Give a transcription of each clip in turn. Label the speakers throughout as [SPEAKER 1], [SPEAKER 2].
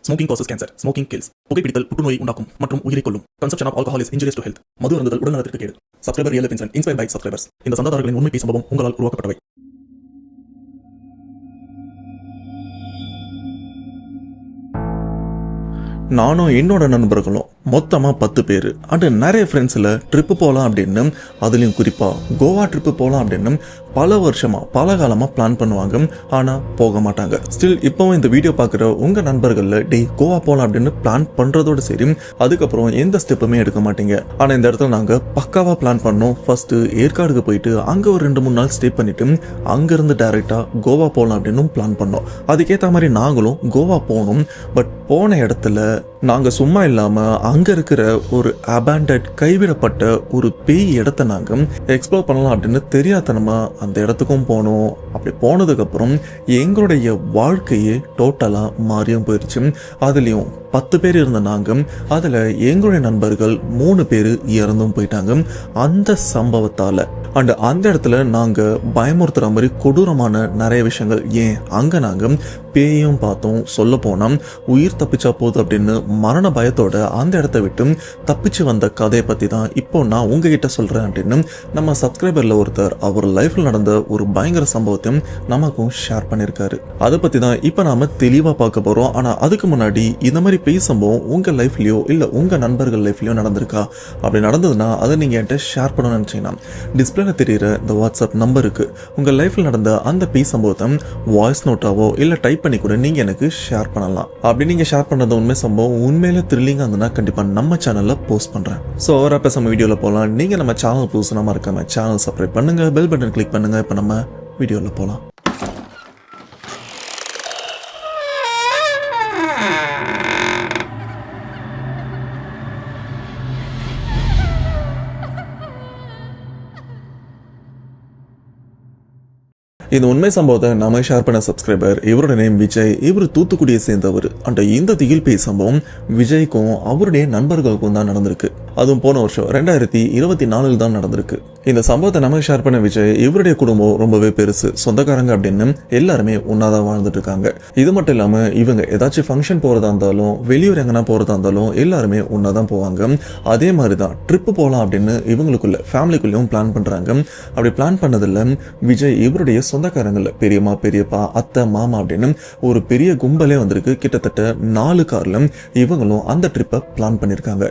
[SPEAKER 1] Smoking causes cancer. Smoking kills. புகைப்பிடித்தல் புற்றுநோயை உண்டாக்கும் மற்றும் உயிரை கொல்லும். Consumption of alcohol is injurious to health. மது அருந்துதல் உடல்நலத்திற்கு கேடு. Subscriber Real Life Incident inspired by subscribers. இந்த சந்தாதாரர்களின் உண்மை சம்பவம் உங்களால் உருவாக்கப்பட்டவை. நானும் என்னோட நண்பர்களும் மொத்தமா 10 பேர் அண்ட் நிறைய ஃப்ரெண்ட்ஸ்ல ட்ரிப்பு போகலாம் அப்படின்னு, அதுலயும் குறிப்பா கோவா ட்ரிப்பு போகலாம் அப்படின்னு பல வருஷமா பல காலமா பிளான் பண்ணுவாங்க. ஆனா போக மாட்டாங்க. ஸ்டில் இப்பவும் இந்த வீடியோ பாக்குற உங்க நண்பர்கள்ல கோவா போகலாம் அப்படின்னு பிளான் பண்றதோட சரி, அதுக்கப்புறம் எந்த ஸ்டெப்புமே எடுக்க மாட்டீங்க. ஆனா இந்த இடத்துல நாங்க பக்காவா பிளான் பண்ணோம். ஃபர்ஸ்ட் ஏற்காடுக்கு போயிட்டு அங்க ஒரு 2-3 நாள் ஸ்டே பண்ணிட்டு அங்கிருந்து டைரக்டா கோவா போகலாம் அப்படின்னு பிளான் பண்ணோம். அதுக்கேற்ற மாதிரி நாங்களும் கோவா போனோம். பட் போன இடத்துல நாங்க சும்மா இல்லாம அங்க இருக்கிற ஒரு அபேண்டட் கைவிடப்பட்ட ஒரு பேய் இடத்தை நாங்க எக்ஸ்ப்ளோர் பண்ணலாம் அப்படின்னு தெரியாதனமா அந்த இடத்துக்கும் போனோம். அப்படி போனதுக்கு அப்புறம் எங்களுடைய வாழ்க்கையே டோட்டலா மாறியும் போயிருச்சு. அதுலயும் 10 பேர் இருந்த நாங்க, அதுல எங்களுடைய நண்பர்கள் 3 பேர் இறந்தும் போயிட்டாங்க அந்த சம்பவத்தால. அண்ட் அந்த இடத்துல நாங்க பயமுறுத்துற மாதிரி கொடூரமான நிறைய விஷயங்கள், ஏன் அங்க நாங்க பேயும் பார்த்தோம். சொல்ல போனா உயிர் தப்பிச்சா போகுது அப்படின்னு மரண பயத்தோட அந்த இடத்த விட்டு தப்பிச்சு வந்த கதையை பத்தி தான் இப்போ நான் உங்ககிட்ட சொல்றேன் அப்படின்னு நம்ம சப்ஸ்கிரைபர்ல ஒருத்தர் அவர் லைஃப்ல நடந்த ஒரு பயங்கர சம்பவத்தையும் நமக்கும் ஷேர் பண்ணிருக்காரு. அதை பத்தி தான் இப்ப நாம தெளிவா பார்க்க போறோம். ஆனா அதுக்கு முன்னாடி இந்த மாதிரி பேய் சம்பவம் உங்க லைஃப்லயோ இல்ல உங்க நண்பர்கள் லைஃப்லயோ நடந்திருக்கா? அப்படி நடந்ததுன்னா அதை நீங்க என்கிட்ட ஷேர் பண்ணணும்னு நினைச்சீங்கன்னா டிஸ்பிளேல தெரியுற இந்த வாட்ஸ்அப் நம்பருக்கு உங்க லைஃப்ல நடந்த அந்த பேய் சம்பவத்தை வாய்ஸ் நோட்டாவோ இல்ல டைப் பண்ணி கூட நீங்க எனக்கு ஷேர் பண்ணலாம். அப்படி நீங்க ஷேர் பண்றது உண்மை சம்பவம் உண்மையில த்ரில்லிங்கா இருந்ததுன்னா கண்டிப்பா நம்ம சேனல்ல போஸ்ட் பண்றேன். சோ ஓவரா பேசாம வீடியோல போலாம். நீங்க நம்ம சேனல் புதுசுனா மறக்காம சேனல் சப்ஸ்கிரைப் பண்ணுங்க, பெல் பட்டன் கிளிக் பண்ணுங்க. இப்ப நம்ம வீடியோல போலாம். இந்த உண்மை சம்பவத்தை நாம ஷேர் பண்ண சப்ஸ்கிரைபர், இவரோட நேம் விஜய். இவர் தூத்துக்குடியை சேர்ந்தவர். அண்ட் இந்த திகில் பேய் சம்பவம் விஜய்க்கும் அவருடைய நண்பர்களுக்கும் தான் நடந்திருக்கு. அதுவும் போன வருஷம் 2024 தான் நடந்திருக்கு. இந்த சம்பவத்தை நமக்கு ஷேர் பண்ண விஜய், இவருடைய குடும்பம் ரொம்பவே பெருசு, சொந்தக்காரங்க அப்படின்னு எல்லாருமே ஒன்னாதான் வாழ்ந்துட்டு இருக்காங்க. இது மட்டும் இல்லாம இவங்க ஏதாச்சும் ஃபங்க்ஷன் போறதா இருந்தாலும் வெளியூர் எங்கன்னா போறதா இருந்தாலும் எல்லாருமே ஒன்னாதான் போவாங்க. அதே மாதிரிதான் ட்ரிப்பு போகலாம் அப்படின்னு இவங்களுக்குள்ள ஃபேமிலிக்குள்ளேயும் பிளான் பண்றாங்க. அப்படி பிளான் பண்ணதில்ல விஜய் இவருடைய சொந்தக்காரங்கள்ல பெரியம்மா, பெரியப்பா, அத்தை, மாமா அப்படின்னு ஒரு பெரிய கும்பலே வந்திருக்கு. கிட்டத்தட்ட 4 கார்ல இவங்களும் அந்த ட்ரிப்பை பிளான் பண்ணிருக்காங்க.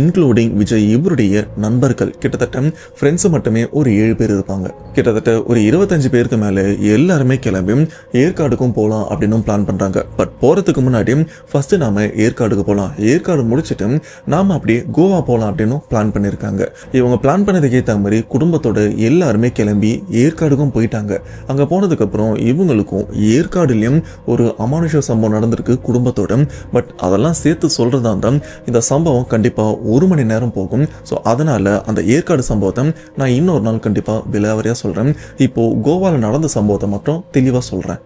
[SPEAKER 1] இன்க்ளூடிங் விஜய் இவருடைய நண்பர்கள் கிட்டத்தட்ட ஃப்ரெண்ட்ஸ் மட்டுமே ஒரு 7 பேர் இருப்பாங்க. கிட்டத்தட்ட ஒரு 25 பேருக்கு மேல எல்லாருமே கிளம்பி ஏற்காடுக்கும் போலாம் அப்படின்னு பிளான் பண்றாங்க. பட் போறதுக்கு முன்னாடி ஃபர்ஸ்ட் நாம ஏற்காடுக்கு போலாம், ஏற்காடு முடிச்சிட்டு நாம அப்படியே கோவா போலாம் அப்படின்னு பிளான் பண்ணிருக்காங்க. இவங்க பிளான் பண்ணதுக்கு ஏற்ற மாதிரி குடும்பத்தோட எல்லாருமே கிளம்பி ஏற்காடுக்கும் போயிட்டாங்க. அங்க போனதுக்கு அப்புறம் இவங்களுக்கும் ஏற்காடுலயும் ஒரு அமானுஷ சம்பவம் நடந்திருக்கு குடும்பத்தோட. பட் அதெல்லாம் சேர்த்து சொல்றதா இருந்தா இந்த சம்பவம் கண்டிப்பா 1 மணி நேரம் போகும். ஸோ அதனால அந்த ஏற்காடு சம்பவத்தை நான் இன்னொரு நாள் கண்டிப்பா விலாவரியா சொல்றேன். இப்போ கோவால நடந்த சம்பவத்தை மட்டும் தெளிவா சொல்றேன்.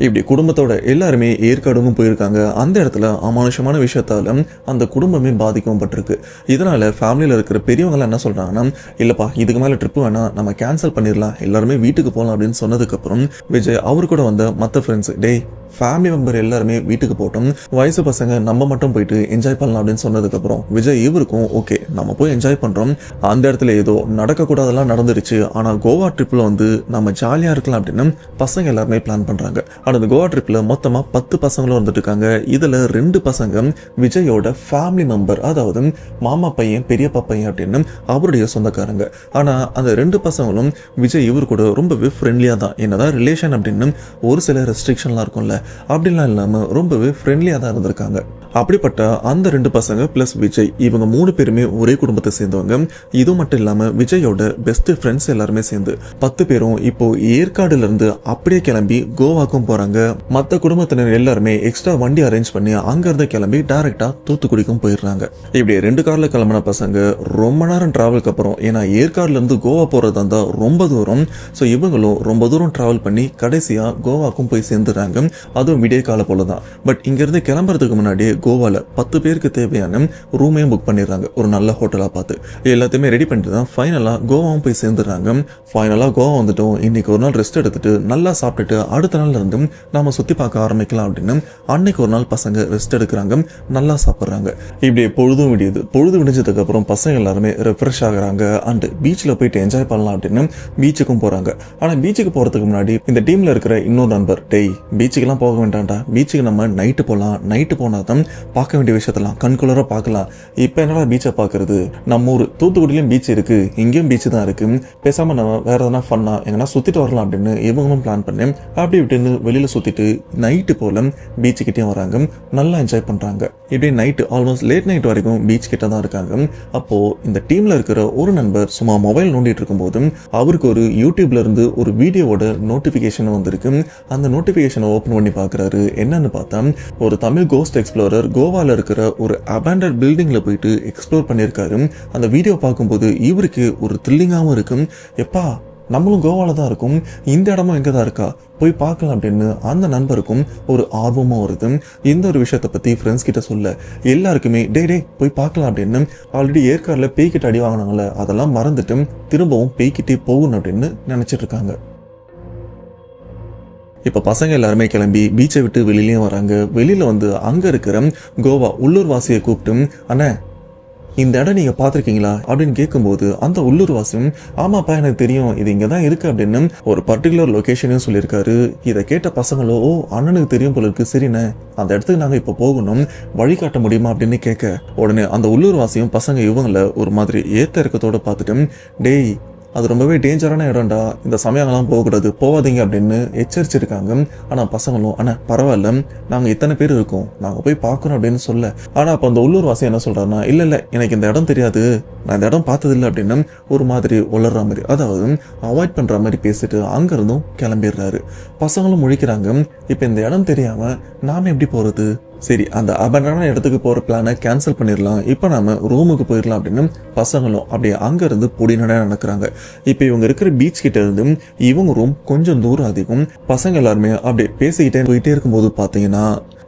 [SPEAKER 1] இப்படி குடும்பத்தோட எல்லாருமே ஏற்காடுக்கும் போயிருக்காங்க. அந்த இடத்துல அமானுஷமான விஷயத்தால அந்த குடும்பமே பாதிக்கவும் பட்டிருக்கு. இதனால ஃபேமிலியில இருக்கிற பெரியவங்க என்ன சொல்றாங்கன்னா, இல்லப்பா இதுக்கு மேல ட்ரிப்பு வேணா, நம்ம கேன்சல் பண்ணிடலாம், எல்லாருமே வீட்டுக்கு போகலாம் அப்படின்னு சொன்னதுக்கு அப்புறம் விஜய் அவரு கூட வந்த மற்ற ஃப்ரெண்ட்ஸ், டேய் ஃபேமிலி மெம்பர் எல்லாருமே வீட்டுக்கு போட்டோம், வயசு பசங்க நம்ம மட்டும் போயிட்டு என்ஜாய் பண்ணலாம் அப்படின்னு சொன்னதுக்கு அப்புறம் விஜய் இவருக்கும் ஓகே நம்ம போய் என்ஜாய் பண்றோம். அந்த இடத்துல ஏதோ நடக்கக்கூடாதெல்லாம் நடந்துருச்சு. ஆனா கோவா ட்ரிப்ல நம்ம ஜாலியா இருக்கலாம் அப்படின்னு பசங்க எல்லாருமே பிளான் பண்றாங்க. ஆனா அந்த கோவா ட்ரிப்ல மொத்தமா 10 பசங்களும் வந்துட்டு இருக்காங்க. இதுல 2 பசங்க விஜயோட ஃபேமிலி மெம்பர், அதாவது மாமா பையன், பெரியப்பா பையன் அப்படின்னு அவருடைய சொந்தக்காரங்க. ஆனா அந்த 2 பசங்களும் விஜய் இவர் கூட ரொம்பவே ஃப்ரெண்ட்லியா தான், என்னதான் ரிலேஷன் அப்படின்னு ஒரு சில ரெஸ்ட்ரிக்ஷன்லாம் இருக்கும்ல, அப்படிலாம் இல்லாம ரொம்பவே ஃப்ரெண்ட்லியா தான் இருந்திருக்காங்க. அப்படிப்பட்ட அந்த 2 பசங்க பிளஸ் விஜய் இவங்க 3 பேருமே ஒரே குடும்பத்தை சேர்ந்தவங்க. இது மட்டும் இல்லாம விஜயோட பெஸ்ட் ஃப்ரெண்ட்ஸ் எல்லாருமே சேர்ந்து 10 பேரும் இப்போ ஏற்காடுல இருந்து அப்படியே கிளம்பி கோவாக்கும் போறாங்க. மற்ற குடும்பத்தினர் எல்லாருமே எக்ஸ்ட்ரா வண்டி அரேஞ்ச் பண்ணி அங்க இருந்து கிளம்பி டைரக்டா தூத்துக்குடிக்கும் போயிடுறாங்க. இப்படி 2 கார்ல கிளம்பின பசங்க ரொம்ப நேரம் டிராவலுக்கு அப்புறம், ஏன்னா ஏற்காடுல இருந்து கோவா போறதா இருந்தா ரொம்ப தூரம், ஸோ இவங்களும் ரொம்ப தூரம் டிராவல் பண்ணி கடைசியா கோவாக்கும் போய் சேர்ந்துறாங்க. அதுவும் விடிய கால போலதான். பட் இங்க இருந்து கிளம்புறதுக்கு முன்னாடி கோவால 10 பேருக்கு தேவையான ரூமையும் புக் பண்ணிடுறாங்க ஒரு நல்ல ஹோட்டலா பார்த்து. எல்லாத்தையுமே ரெடி பண்ணிட்டு தான் ஃபைனலா கோவாவும் போய் சேர்ந்துடுறாங்க. ஃபைனலா கோவா வந்துட்டோம், இன்னைக்கு ஒரு நாள் ரெஸ்ட் எடுத்துட்டு நல்லா சாப்பிட்டுட்டு அடுத்த நாள்ல இருந்து நாம சுத்தி பார்க்க ஆரம்பிக்கலாம் அப்படின்னு அன்னைக்கு ஒரு நாள் பசங்க ரெஸ்ட் எடுக்கிறாங்க, நல்லா சாப்பிட்றாங்க. இப்படியே பொழுதும் விடியுது. பொழுது விடிஞ்சதுக்கு அப்புறம் பசங்க எல்லாருமே ரெஃப்ரெஷ் ஆகுறாங்க அண்ட் பீச்சில் போயிட்டு என்ஜாய் பண்ணலாம் அப்படின்னு பீச்சுக்கும் போறாங்க. ஆனா பீச்சுக்கு போறதுக்கு முன்னாடி இந்த டீம்ல இருக்கிற இன்னொரு நண்பர், டேய் பீச்சுக்கெல்லாம் போக வேண்டாம்டா, பீச்சுக்கு நம்ம நைட்டு போகலாம், நைட்டு போனா தான் பார்க்க வேண்டிய விஷயத்தெல்லாம் கண்குளரா பார்க்கலாம். இப்போ என்னடா பீச்சை பார்க்கறது, நம்ம ஊர் தூத்துக்குடியிலும் பீச் இருக்கு, இங்கேயும் பீச் தான் இருக்கு, பேசாம நம்ம வேற எதனா ஃபன்னா எங்கன்னா சுத்திட்டு வரலாம் அப்படின்னு இவங்களும் பிளான் பண்ணேன். அப்படி இப்படின்னு வெளியில சுத்திட்டு நைட்டு போல பீச்சுக்கிட்டே வராங்க, நல்லா என்ஜாய் பண்றாங்க. இப்படி நைட்டு ஆல்மோஸ்ட் லேட் நைட் வரைக்கும் பீச் கிட்ட தான் இருக்காங்க. அப்போ இந்த டீம்ல இருக்கிற ஒரு நண்பர் சும்மா மொபைல் நோண்டிட்டு இருக்கும்போது அவருக்கு ஒரு யூடியூப்ல இருந்து ஒரு வீடியோவோட நோட்டிபிகேஷன் வந்திருக்கு. அந்த நோட்டிபிகேஷனை ஓபன் பண்ணி பாக்குறாரு. என்னன்னு பார்த்தா ஒரு தமிழ் கோஸ்ட் எக்ஸ்ப்ளோரர் கோவால இருக்கிற ஒரு அபேண்டட் பில்டிங்ல போயிட்டு எக்ஸ்ப்ளோர் பண்ணியிருக்காரு. அந்த வீடியோ பார்க்கும்போது இவருக்கு ஒரு த்ரில்லிங்காகவும் இருக்கு. எப்பா நம்மளும் கோவால தான் இருக்கும், இந்த இடமும் எங்கே தான் இருக்கா, போய் பார்க்கலாம் அப்படின்னு அந்த நண்பருக்கும் ஒரு ஆர்வமாக வருது. இந்த ஒரு விஷயத்தை பற்றி ஃப்ரெண்ட்ஸ் கிட்ட சொல்ல எல்லாருக்குமே டே போய் பார்க்கலாம் அப்படின்னு ஆல்ரெடி ஏற்காடில் பேய்கிட்ட அடி வாங்கினாங்களே அதெல்லாம் மறந்துட்டு திரும்பவும் பேய்கிட்டே போகணும் அப்படின்னு நினச்சிட்டு இருக்காங்க. இப்போ பசங்க எல்லாருமே கிளம்பி பீச்சை விட்டு வெளியிலையும் வராங்க. வெளியில் வந்து அங்கே இருக்கிற கோவா உள்ளூர் வாசியை கூப்பிட்டு, அண்ணே இந்த இடம் நீங்க பாத்திருக்கீங்களா அப்படின்னு கேட்கும்போது அந்த உள்ளூர் வாசியும், ஆமாப்பா எனக்கு தெரியும், இது இங்க தான் இருக்கு அப்படின்னு ஒரு பர்டிகுலர் லொகேஷனையும் சொல்லியிருக்காரு. இதை கேட்ட பசங்களோ, ஓ அண்ணனுக்கு தெரியும் போல இருக்கு, சரிண்ணே அந்த இடத்துக்கு நாங்க இப்ப போகணும், வழிகாட்ட முடியுமா அப்படின்னு கேட்க உடனே அந்த உள்ளூர் வாசியும் பசங்க இவங்கள ஒரு மாதிரி ஏத்த இறக்கத்தோட பார்த்துட்டு, டேய் அது ரொம்பவே டேஞ்சரான இடம்டா, இந்த சமயங்கள்லாம் போகக்கூடாது, போகாதீங்க அப்படின்னு எச்சரிச்சிருக்காங்க. ஆனால் பசங்களும் ஆனால் பரவாயில்ல, நாங்கள் இத்தனை பேர் இருக்கோம், நாங்கள் போய் பார்க்கணும் அப்படின்னு சொல்ல. ஆனால் அப்போ அந்த உள்ளூர் வாசி என்ன சொல்கிறாருன்னா, இல்லை எனக்கு இந்த இடம் தெரியாது, நான் இந்த இடம் பார்த்ததில்லை அப்படின்னு ஒரு மாதிரி உளர்ற மாதிரி, அதாவது அவாய்ட் பண்ணுற மாதிரி பேசிட்டு அங்கேருந்தும் கிளம்பிடுறாரு. பசங்களும் முழிக்கிறாங்க. இப்போ இந்த இடம் தெரியாமல் நாம் எப்படி போகிறது, சரி அந்த அபண்டனான இடத்துக்கு போகிற பிளானை கேன்சல் பண்ணிடலாம், இப்போ நாம ரூமுக்கு போயிடலாம் அப்படின்னு பசங்களும் அப்படியே அங்கேருந்து பொடிநடை நடக்கிறாங்க. இப்போ இவங்க இருக்கிற பீச் கிட்ட இருந்து இவங்க ரூம் கொஞ்சம் தூரம் அதிகம். பசங்க எல்லாருமே அப்படியே பேசிக்கிட்டே போயிட்டே இருக்கும்போது பார்த்தீங்கன்னா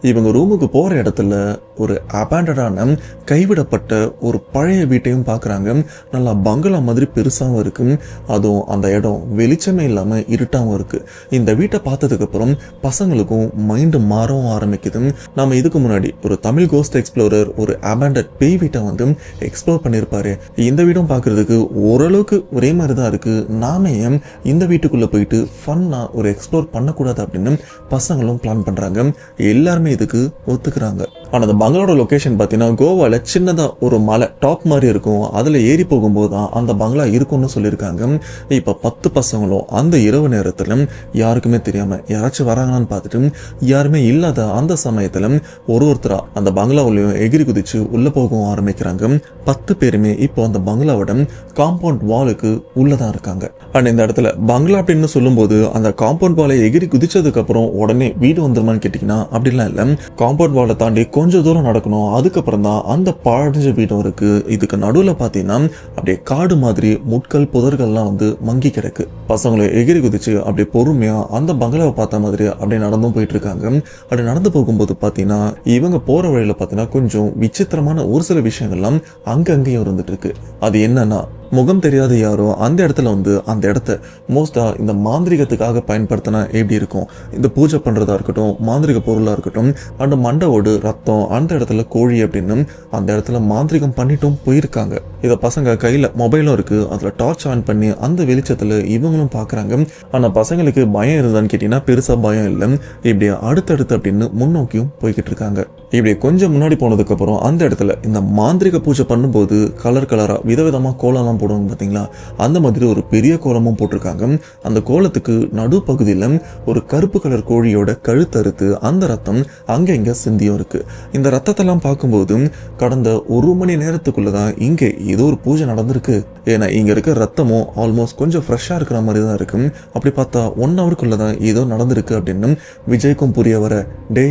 [SPEAKER 1] இவங்க ரூமுக்கு போகிற இடத்துல ஒரு அபேண்டடான கைவிடப்பட்ட ஒரு பழைய வீட்டையும் பார்க்குறாங்க. நல்லா பங்களா மாதிரி பெருசாகவும் இருக்கு. அதுவும் அந்த இடம் வெளிச்சமே இல்லாமல் இருட்டாகவும் இருக்கு. இந்த வீட்டை பார்த்ததுக்கப்புறம் பசங்களுக்கும் மைண்டு மாறவும் ஆரம்பிக்குது. நம்ம இதுக்கு முன்னாடி ஒரு தமிழ் கோஸ்ட் எக்ஸ்ப்ளோரர் ஒரு அபேண்டட் பேய் வீட்டை வந்து எக்ஸ்ப்ளோர் பண்ணியிருப்பாரு. இந்த வீடும் பார்க்கறதுக்கு ஓரளவுக்கு ஒரே மாதிரி தான் இருக்கு, நாம ஏன் இந்த வீட்டுக்குள்ளே போயிட்டு ஃபன்னாக ஒரு எக்ஸ்ப்ளோர் பண்ணக்கூடாது அப்படின்னு பசங்களும் பிளான் பண்ணுறாங்க. எல்லாருமே இதுக்கு ஒத்துக்கிறாங்க. ஆனா அந்த பங்களாவோட லொகேஷன் பார்த்தீங்கன்னா கோவால சின்னதா ஒரு மலை டாப் மாதிரி இருக்கும், அதுல ஏறி போகும்போது தான் அந்த பங்களா இருக்கும்னு சொல்லியிருக்காங்க. இப்ப 10 பசங்களும் அந்த இரவு நேரத்துல யாருக்குமே தெரியாம யாராச்சும் வராங்கன்னு பார்த்துட்டு யாருமே இல்லாத அந்த சமயத்துல ஒருத்தரா அந்த பங்களாவிலையும் எகிரி குதிச்சு உள்ள போகவும் ஆரம்பிக்கிறாங்க. 10 பேருமே இப்போ அந்த பங்களாவோட காம்பவுண்ட் வாலுக்கு உள்ளதான் இருக்காங்க. அண்ட் இந்த இடத்துல பங்களா அப்படின்னு சொல்லும்போது அந்த காம்பவுண்ட் வாலை எகிரி குதிச்சதுக்கு அப்புறம் உடனே வீடு வந்துருமான்னு கேட்டீங்கன்னா அப்படிலாம் இல்லை. காம்பவுண்ட் வாலை தாண்டி கொஞ்சம் தூரம் நடக்கணும், அதுக்கப்புறம் தான் அந்த பழஞ்ச வீடும் இருக்கு. இதுக்கு நடுவில் பார்த்தீங்கன்னா அப்படியே காடு மாதிரி முட்கள் புதர்கள்லாம் வந்து மங்கி கிடக்கு. பசங்களை எகிரி குதிச்சு அப்படியே பொறுமையா அந்த பங்களாவை பார்த்த மாதிரி அப்படியே நடந்தும் போயிட்டு இருக்காங்க. அப்படி நடந்து போகும்போது பார்த்தீங்கன்னா இவங்க போற வழியில பார்த்தீங்கன்னா கொஞ்சம் விசித்திரமான ஒரு சில விஷயங்கள்லாம் அங்கங்கேயும் இருந்துட்டு இருக்கு. அது என்னன்னா முகம் தெரியாத யாரோ அந்த இடத்துல வந்து அந்த இடத்த மோஸ்டா இந்த மாந்திரிகத்துக்காக பயன்படுத்தினா எப்படி இருக்கும், இந்த பூஜை பண்றதா இருக்கட்டும், மாந்திரிக பொருளா இருக்கட்டும், அந்த மண்டவோடு ரத்தம் அந்த இடத்துல கோழி அப்படின்னு அந்த இடத்துல மாந்திரிகம் பண்ணிட்டும் போயிருக்காங்க. இதை பசங்க கையில மொபைலும் இருக்கு, அதுல டார்ச் ஆன் பண்ணி அந்த வெளிச்சத்துல இவங்களும் பாக்குறாங்க. ஆனா பசங்களுக்கு பயம் இருந்தான்னு கேட்டீங்கன்னா பெருசா பயம் இல்லை. இப்படி அடுத்தடுத்து அப்படின்னு முன்னோக்கியும் போய்கிட்டு இருக்காங்க. இப்படி கொஞ்சம் முன்னாடி போனதுக்கு அப்புறம் அந்த இடத்துல இந்த மாந்திரிக பூஜை பண்ணும்போது கலர் கலரா விதவிதமா கோலம்லாம் போடுவாங்க பாத்தீங்களா, அந்த மாதிரி ஒரு பெரிய கோலமும் போட்டிருக்காங்க. அந்த கோலத்துக்கு நடுப்பகுதியில ஒரு கருப்பு கலர் கோழியோட கழுத்தறுத்து அந்த ரத்தம் அங்க சிந்தியும் இருக்கு. இந்த ரத்தத்தெல்லாம் பார்க்கும்போது கடந்த 1 மணி நேரத்துக்குள்ளதான் இங்கே ஏதோ ஒரு பூஜை நடந்திருக்கு. ஏன்னா இங்க இருக்க ரத்தமும் ஆல்மோஸ்ட் கொஞ்சம் ஃப்ரெஷ்ஷா இருக்கிற மாதிரி தான் இருக்கு. அப்படி பார்த்தா 1 ஹவருக்குள்ளதான் ஏதோ நடந்திருக்கு அப்படின்னு விஜய்க்கும் புரிய வர, டே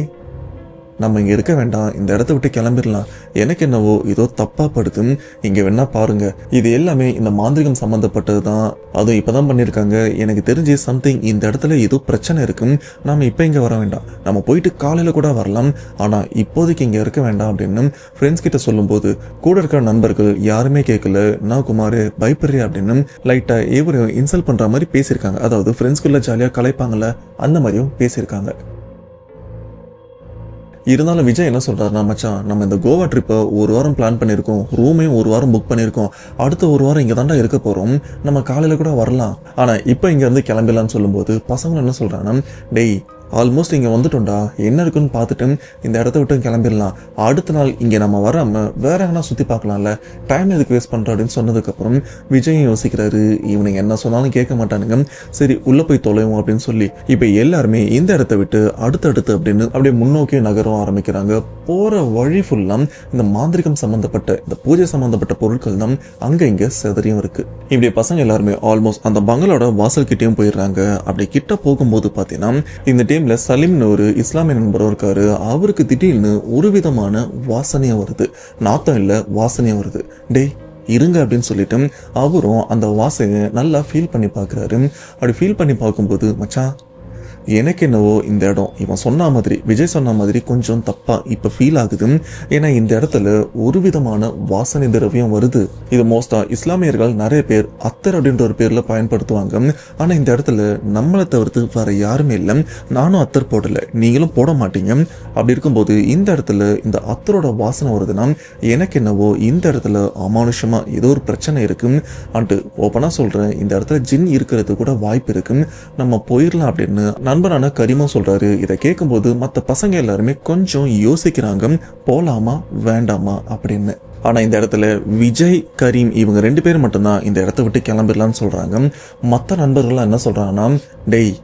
[SPEAKER 1] நம்ம இங்க இருக்க வேண்டாம், இந்த இடத்த விட்டு கிளம்பிடலாம், எனக்கு என்னவோ ஏதோ தப்பா படுது, இங்க வேணா பாருங்க, இது எல்லாமே இந்த மாந்திரிகம் சம்பந்தப்பட்டது தான், அதுவும் இப்பதான் பண்ணிருக்காங்க, எனக்கு தெரிஞ்சு சம்திங் இந்த இடத்துல ஏதோ பிரச்சனை இருக்கு, நாம இப்ப இங்க வர வேண்டாம், நம்ம போயிட்டு காலையில கூட வரலாம், ஆனா இப்போதைக்கு இங்க இருக்க வேண்டாம் அப்படின்னு ஃப்ரெண்ட்ஸ் கிட்ட சொல்லும்போது கூட இருக்கிற நண்பர்கள் யாருமே கேட்கல, நான் குமார் பயப்படுறியா அப்படின்னு லைட்டா இவரையும் இன்சல்ட் பண்ற மாதிரி பேசியிருக்காங்க. அதாவது ஃப்ரெண்ட்ஸ்குள்ள ஜாலியா கலைப்பாங்கல்ல, அந்த மாதிரியும் பேசியிருக்காங்க. இருந்தாலும் விஜய் என்ன சொல்றாருன்னா, மச்சான் நம்ம இந்த கோவா ட்ரிப்பை ஒரு வாரம் பிளான் பண்ணியிருக்கோம், ரூமையும் ஒரு வாரம் புக் பண்ணியிருக்கோம், அடுத்த ஒரு வாரம் இங்கே தாண்டா இருக்க போகிறோம், நம்ம காலையில் கூட வரலாம், ஆனால் இப்போ இங்கேருந்து கிளம்பிடலான்னு சொல்லும்போது பசங்க என்ன சொல்கிறாங்கன்னா, டேய் ஆல்மோஸ்ட் இங்கே வந்துட்டோம்டா, என்ன இருக்குன்னு பார்த்துட்டு இந்த இடத்த விட்டு கிளம்பிடலாம், அடுத்த நாள் இங்கே நம்ம வராமல் வேற எங்கன்னா சுற்றி பார்க்கலாம்ல, டைம் எதுக்கு வேஸ்ட் பண்ணுறோம் அப்படின்னு சொன்னதுக்கப்புறம் விஜயும் யோசிக்கிறாரு, இவனுங்க என்ன சொன்னாலும் கேட்க மாட்டானுங்க, சரி உள்ளே போய் தொலைவோம் அப்படின்னு சொல்லி இப்போ எல்லாருமே இந்த இடத்த விட்டு அடுத்தடுத்து அப்படின்னு அப்படியே முன்னோக்கி நகரம் ஆரம்பிக்கிறாங்க. போகிற வழி ஃபுல்லாக இந்த மாந்திரிகம் சம்மந்தப்பட்ட இந்த பூஜை சம்மந்தப்பட்ட பொருட்கள் தான் அங்கே இங்கே செதறியும் இருக்கு. இப்படி பசங்க எல்லாருமே ஆல்மோஸ்ட் அந்த பங்களோட வாசல் கிட்டேயும் போயிடுறாங்க. அப்படி கிட்ட போகும்போது பார்த்தீங்கன்னா இந்த டைம்ல சலீம்னு ஒரு இஸ்லாமிய நண்பரும் இருக்காரு. அவருக்கு திடீர்னு ஒரு விதமான வாசனையா வருது, நாத்தம் இல்ல வாசனையா வருது. டேய் இருங்க அப்படின்னு சொல்லிட்டு அவரும் அந்த வாசனையை நல்லா ஃபீல் பண்ணி பார்க்குறாரு. அப்படி ஃபீல் பண்ணி பார்க்கும்போது மச்சான் எனக்கு என்னவோ இந்த இடம் இவன் சொன்ன மாதிரி விஜய் சொன்ன மாதிரி கொஞ்சம் தப்பா இப்ப ஃபீல் ஆகுது. ஏன்னா இந்த இடத்துல ஒரு விதமான வாசனை திரவியம் வருது. இது மோஸ்டா இஸ்லாமியர்கள் நிறைய பேர் அத்தர் அப்படின்ற ஒரு பேர்ல பயன்படுத்துவாங்க. ஆனா இந்த இடத்துல நம்மளை தவிர்த்து வேற யாருமே இல்லை, நானும் அத்தர் போடல, நீங்களும் போட மாட்டீங்க. அப்படி இருக்கும்போது இந்த இடத்துல இந்த அத்தரோட வாசனை வருதுன்னா எனக்கு என்னவோ இந்த இடத்துல அமானுஷமா ஏதோ ஒரு பிரச்சனை இருக்கு அன்ட்டு ஓப்பனா சொல்றேன். இந்த இடத்துல ஜின் இருக்கிறது கூட வாய்ப்பு இருக்கு, நம்ம போயிடலாம் அப்படின்னு நண்பரான கரீமும் சொல்றாரு. இதை கேட்கும்போது மற்ற பசங்க எல்லாருமே கொஞ்சம் யோசிக்கிறாங்க, போலாமா வேண்டாமா அப்படின்னு. ஆனா இந்த இடத்துல விஜய் கரீம் இவங்க 2 பேர் மட்டும்தான் இந்த இடத்த விட்டு கிளம்பிடலாம்னு சொல்றாங்க. மற்ற நண்பர்கள்லாம் என்ன சொல்றாங்கன்னா, டேய்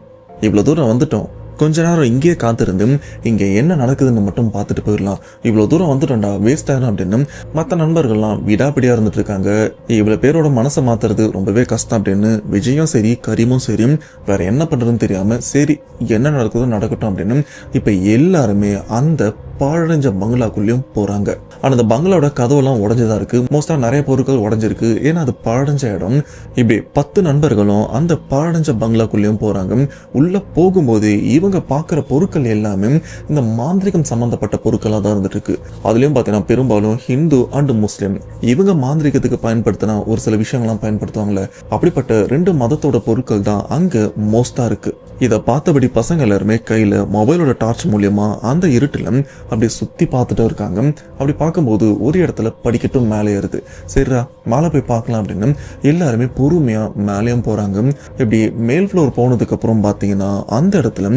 [SPEAKER 1] இவ்வளவு தூரம் வந்துட்டோம், கொஞ்ச நேரம் இங்கேயே காத்திருந்து இங்க என்ன நடக்குதுன்னு மட்டும் பார்த்துட்டு போயிடலாம், இவ்வளவு தூரம் வந்துட்டோம்டா வேஸ்ட் ஆகும் அப்படின்னு மற்ற நண்பர்கள்லாம் விடாப்பிடியா இருந்துட்டு இருக்காங்க. இவ்வளவு பேரோட மனசை மாத்துறது ரொம்பவே கஷ்டம் அப்படின்னு விஜயும் சரி கரீமும் சரி வேற என்ன பண்றதுன்னு தெரியாம சரி என்ன நடக்குதோ நடக்கட்டும் அப்படின்னு இப்ப எல்லாருமே அந்த பாழடைஞ்ச பங்களாக்குள்ளேயும் போறாங்க. ஆனா அந்த பங்களாவோட கதவெல்லாம் உடஞ்சுதான் இருக்கு, மோஸ்டா நிறைய பொருட்கள் உடஞ்சிருக்கு, ஏன்னா அது பாழடைஞ்ச இடம். இப்படி 10 நண்பர்களும் அந்த பாழடைஞ்ச பங்களாக்குள்ளேயும் போறாங்க. உள்ள போகும்போது இவங்க பாக்குற பொருட்கள் எல்லாமே இந்த மாந்திரிகம் சம்பந்தப்பட்ட பொருட்களா தான் இருந்துட்டு இருக்கு. அதுலயும் பாத்தீங்கன்னா பெரும்பாலும் ஹிந்து அண்ட் முஸ்லிம் இவங்க மாந்திரிகத்துக்கு பயன்படுத்தினா ஒரு சில விஷயங்கள்லாம் பயன்படுத்துவாங்கல்ல, அப்படிப்பட்ட 2 மதத்தோட பொருட்கள் தான் அங்க மோஸ்டா இருக்கு. இதை பார்த்தபடி பசங்க எல்லாருமே கையில மொபைலோட டார்ச் மூலியமா அந்த இருட்டுல அப்படி சுத்தி பார்த்துட்டு இருக்காங்க. அப்படி பார்க்கும்போது ஒரு இடத்துல படிக்கட்டும் மேலே ஏறுது. சரிடா மேலே போய் பார்க்கலாம் அப்படின்னு எல்லாருமே பொறுமையா மேலேயும் போறாங்க. இப்படி மேல் ஃப்ளோர் போனதுக்கு அப்புறம் பாத்தீங்கன்னா அந்த இடத்துல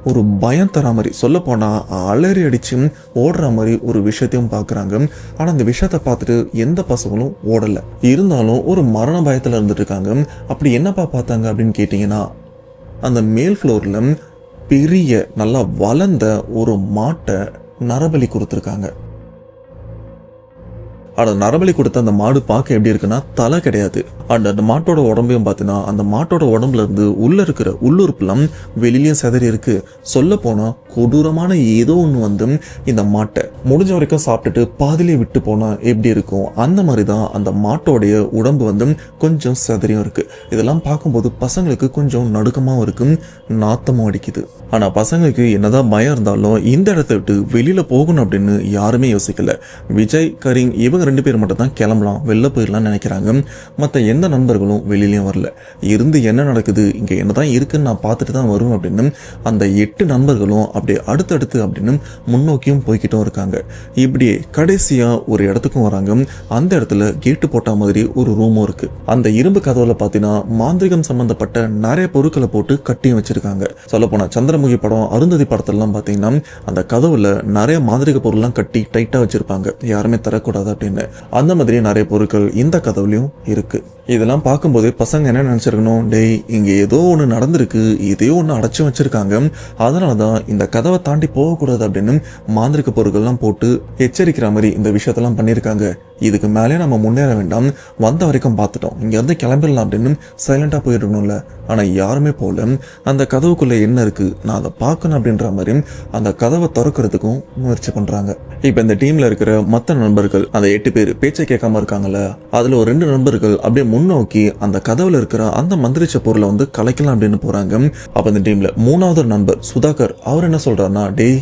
[SPEAKER 1] ஒரு பயம் தர மாதிரி, சொல்ல போனா அலறி அடிச்சு ஓடுற மாதிரி ஒரு விஷயத்தையும் பாக்குறாங்க. ஆனா அந்த விஷயத்த பார்த்துட்டு எந்த பசங்களும் ஓடல, இருந்தாலும் ஒரு மரண பயத்துல இருந்துட்டு இருக்காங்க. அப்படி என்னப்பா பார்த்தாங்க அப்படின்னு கேட்டீங்கன்னா, அந்த மேல் ஃப்ளோர்ல பெரிய நல்லா வளர்ந்த ஒரு மாட்டை நரபலி கொடுத்துருக்காங்க. ஆனா நரபலி கொடுத்த அந்த மாடு பார்க்க எப்படி இருக்குன்னா தலை கிடையாது. அந்த மாட்டோட உடம்பையும் பார்த்தீங்கன்னா அந்த மாட்டோட உடம்புல இருந்து உள்ள இருக்கிற உள்ளுறுப்புலாம் வெளியிலயும் செதறி இருக்கு. சொல்ல போனா கொடூரமான ஏதோ ஒன்று வந்து இந்த மாட்டை முடிஞ்ச வரைக்கும் சாப்பிட்டுட்டு பாதிலே விட்டு போனா எப்படி இருக்கும், அந்த மாதிரிதான் அந்த மாட்டோடைய உடம்பு வந்து கொஞ்சம் செதறியும் இருக்கு. இதெல்லாம் பார்க்கும்போது பசங்களுக்கு கொஞ்சம் நடுக்கமாவும் இருக்கு, நாத்தமும் அடிக்குது. ஆனா பசங்களுக்கு என்னதான் பயம் இருந்தாலும் இந்த இடத்த விட்டு வெளியில போகணும் அப்படின்னு யாருமே யோசிக்கல. விஜய் கரீம் இவங்க 2 பேர் மட்டும் தான் கிளம்பலாம், வெளில போயிடலாம்னு நினைக்கிறாங்க. மற்ற எந்த நண்பர்களும் வெளியிலயும் வரல. இருந்து என்ன நடக்குது இங்க என்னதான் இருக்குன்னு நான் பார்த்துட்டு தான் வருவேன் அப்படின்னு அந்த 8 நண்பர்களும் அப்படியே அடுத்தடுத்து அப்படின்னு முன்னோக்கியும் போய்கிட்டும் இருக்காங்க. இப்படியே கடைசியா ஒரு இடத்துக்கும் வராங்க. அந்த இடத்துல கேட்டு போட்ட மாதிரி ஒரு ரூமும் இருக்கு. அந்த இரும்பு கதவுல பாத்தீங்கன்னா மாந்திரிகம் சம்பந்தப்பட்ட நிறைய பொருட்களை போட்டு கட்டியும் வச்சிருக்காங்க. சொல்ல போனா சந்திரமுகி படம் அருந்ததி படத்தெல்லாம் பாத்தீங்கன்னா அந்த கதவுல நிறைய மாந்திரிக பொருள்லாம் கட்டி டைட்டா வச்சிருப்பாங்க, யாருமே தரக்கூடாது அப்படின்னு. அந்த மாதிரி நிறைய பொருட்கள் இந்த கதவுலயும் இருக்கு. இதெல்லாம் பார்க்கும்போது பசங்க என்ன நினைச்சிருக்கணும், டேய் இங்க ஏதோ ஒண்ணு நடந்திருக்கு, எதையோ ஒண்ணு அடைச்சு வச்சிருக்காங்க, அதனாலதான் இந்த கதவை தாண்டி போகக்கூடாது அப்படின்னு மாந்திரிக பொருட்கள்லாம் போட்டு எச்சரிக்கிற மாதிரி இந்த விஷயத்தெல்லாம் பண்ணியிருக்காங்க. இதுக்கு மேலே நம்ம முன்னேற வேண்டாம், வந்த வரைக்கும் பார்த்துட்டோம், இங்க இருந்து கிளம்பிடலாம் அப்படின்னு சைலண்டா போயிடணும்ல ஆனால் யாருமே போல அந்த கதவுக்குள்ளே என்ன இருக்குது நான் அதை பார்க்கணும் அப்படின்ற மாதிரி அந்த கதவை திறக்கிறதுக்கும் முயற்சி பண்ணுறாங்க. இப்போ இந்த டீமில் இருக்கிற மற்ற நண்பர்கள் அந்த 8 பேர் பேச்சை கேட்காம இருக்காங்கல்ல, அதில் ஒரு 2 நண்பர்கள் அப்படியே முன்னோக்கி அந்த கதவுல இருக்கிற அந்த மந்திரிச்ச பொருளை வந்து கலைக்கலாம் அப்படின்னு போகிறாங்க. அப்போ இந்த டீமில் 3வது நண்பர் சுதாகர் அவர் என்ன சொல்கிறாருன்னா, டேய்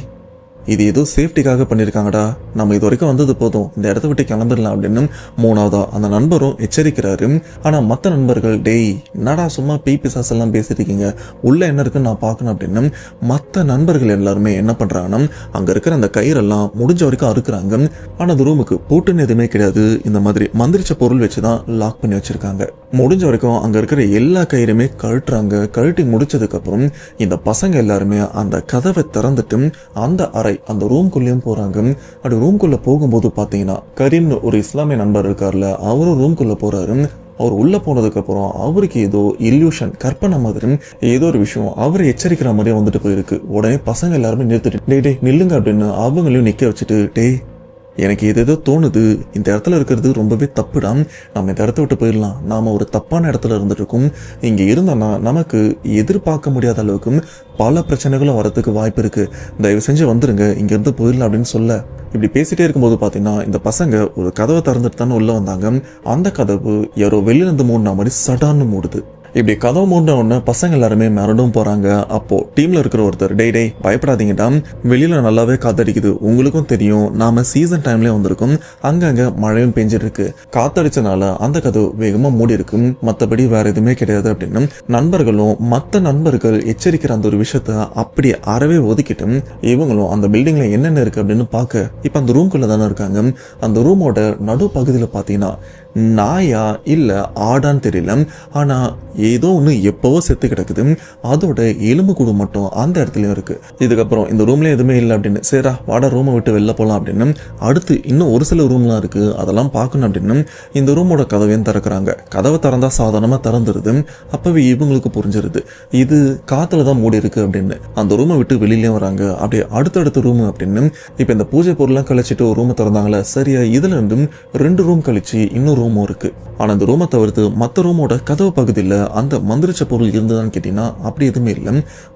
[SPEAKER 1] இது ஏதோ சேஃப்டிக்காக பண்ணியிருக்காங்கடா, நம்ம இது வரைக்கும் வந்தது போதும், இந்த இடத்த விட்டு கிளம்பிடலாம் அப்படின்னு 3வதா அந்த நண்பரும் எச்சரிக்கிறாரு. ஆனால் மற்ற நண்பர்கள் டேய் என்னடா சும்மா பிசாஸ் எல்லாம் பேசிட்டு இருக்கீங்க, உள்ள என்ன இருக்குன்னு நான் பார்க்கணும் அப்படின்னு மற்ற நண்பர்கள் எல்லாருமே என்ன பண்ணுறாங்கன்னா அங்கே இருக்கிற அந்த கயிறெல்லாம் முடிஞ்ச வரைக்கும் அறுக்குறாங்க. ஆனால் அந்த ரூமுக்கு பூட்டுன்னு எதுவுமே கிடையாது, இந்த மாதிரி மந்திரிச்ச பொருள் வச்சு தான் லாக் பண்ணி வச்சிருக்காங்க. முடிஞ்ச வரைக்கும் அங்கே இருக்கிற எல்லா கயிறுமே கழட்டுறாங்க. கழட்டி முடிச்சதுக்கப்புறம் இந்த பசங்க எல்லாருமே அந்த கதவை திறந்துட்டு அந்த அறை அந்த ரூம்குள்ளேயும் போறாங்க. அப்படி ரூம்குள்ள போகும்போது பாத்தீங்கன்னா கரீம்னு ஒரு இஸ்லாமிய நண்பர் இருக்கார்ல, அவரும் ரூம்குள்ள போறாரு. அவர் உள்ள போனதுக்கு அப்புறம் அவருக்கு ஏதோ இல்யூஷன் கற்பனை மாதிரி ஏதோ ஒரு விஷயம் அவரை எச்சரிக்கிற மாதிரியே வந்துட்டு போயிருக்கு. உடனே பசங்க எல்லாருமே நிறுத்திட்டு டே நில்லுங்க அப்படின்னு அவங்களையும் நிக்க வச்சுட்டு டே எனக்கு ஏதேதோ தோணுது, இந்த இடத்துல இருக்கிறது ரொம்பவே தப்புடா, நம்ம இந்த இடத்த விட்டு போயிடலாம், நாம் ஒரு தப்பான இடத்துல இருந்துட்டு இருக்கோம், இங்கே இருந்தோன்னா நமக்கு எதிர்பார்க்க முடியாத அளவுக்கு பல பிரச்சனைகளும் வரதுக்கு வாய்ப்பு இருக்குது, தயவு செஞ்சு வந்துருங்க, இங்கேருந்து போயிடலாம் அப்படின்னு சொல்ல இப்படி பேசிட்டே இருக்கும்போது பார்த்தீங்கன்னா இந்த பசங்க ஒரு கதவை திறந்துட்டு தானே உள்ளே வந்தாங்க. அந்த கதவு யாரோ வெளியிலேருந்து மூடின மாதிரி சடான்னு மூடுது. இப்படி கதவு மூடின உடனே பசங்க எல்லாருமே மறுபடியும் போறாங்க. அப்போ டீம்ல இருக்கிற ஒருத்தர் டே பயப்படாதீங்கடா, வெளியில நல்லாவே காத்தடிக்குது, உங்களுக்கும் தெரியும் நாம சீசன் டைம்ல வந்திருக்கோம், அங்கங்க மழையும் பெஞ்சிட்டு இருக்கு, காத்தடிச்சனால அந்த கதவு வேகமா மூடி இருக்கு, மற்றபடி வேற எதுவுமே கிடையாது அப்படின்னு நண்பர்களும் மற்ற நண்பர்கள் எச்சரிக்கிற அந்த ஒரு விஷயத்த அப்படி அறவே ஒதுக்கிட்டு இவங்களும் அந்த பில்டிங்ல என்னென்ன இருக்கு அப்படின்னு பார்க்க இப்ப அந்த ரூம்குள்ள தானே இருக்காங்க. அந்த ரூமோட நடு பகுதியில் பாத்தீங்கன்னா நாயா இல்ல ஆடான்னு தெரியல, ஆனா ஏதோ ஒன்று எப்பவோ செத்து கிடக்குது, அதோட எலும்பு கூடு மட்டும் அந்த இடத்துலயும் இருக்கு. இதுக்கப்புறம் இந்த ரூம்ல எதுவுமே இல்லை அப்படின்னு சரிடா வாடா ரூமை விட்டு வெளில போகலாம் அப்படின்னு அடுத்து இன்னும் ஒரு சில ரூம்லாம் இருக்கு, அதெல்லாம் பார்க்கணும் அப்படின்னு இந்த ரூமோட கதவையும் திறக்கிறாங்க. கதவை திறந்தா சாதாரணமா திறந்துருது. அப்பவே இவங்களுக்கு புரிஞ்சிருது இது காத்துல தான் மூடி இருக்கு அப்படின்னு. அந்த ரூமை விட்டு வெளியிலயும் வராங்க. அப்படியே அடுத்தடுத்த ரூம் அப்படின்னு இப்ப இந்த பூஜை பொருள்லாம் கழிச்சிட்டு ஒரு ரூமை திறந்தாங்களே, சரியா இதுல இருந்து 2 ரூம் கழிச்சு இன்னொரு ரூமும் இருக்கு. ஆனா அந்த ரூமை தவிர்த்து மற்ற ரூமோட கதவு பகுதியில் அந்த மந்திரிச்ச பொருள் இருந்ததான்னு கேட்டீங்கன்னா அப்படி எதுவுமே இல்லை.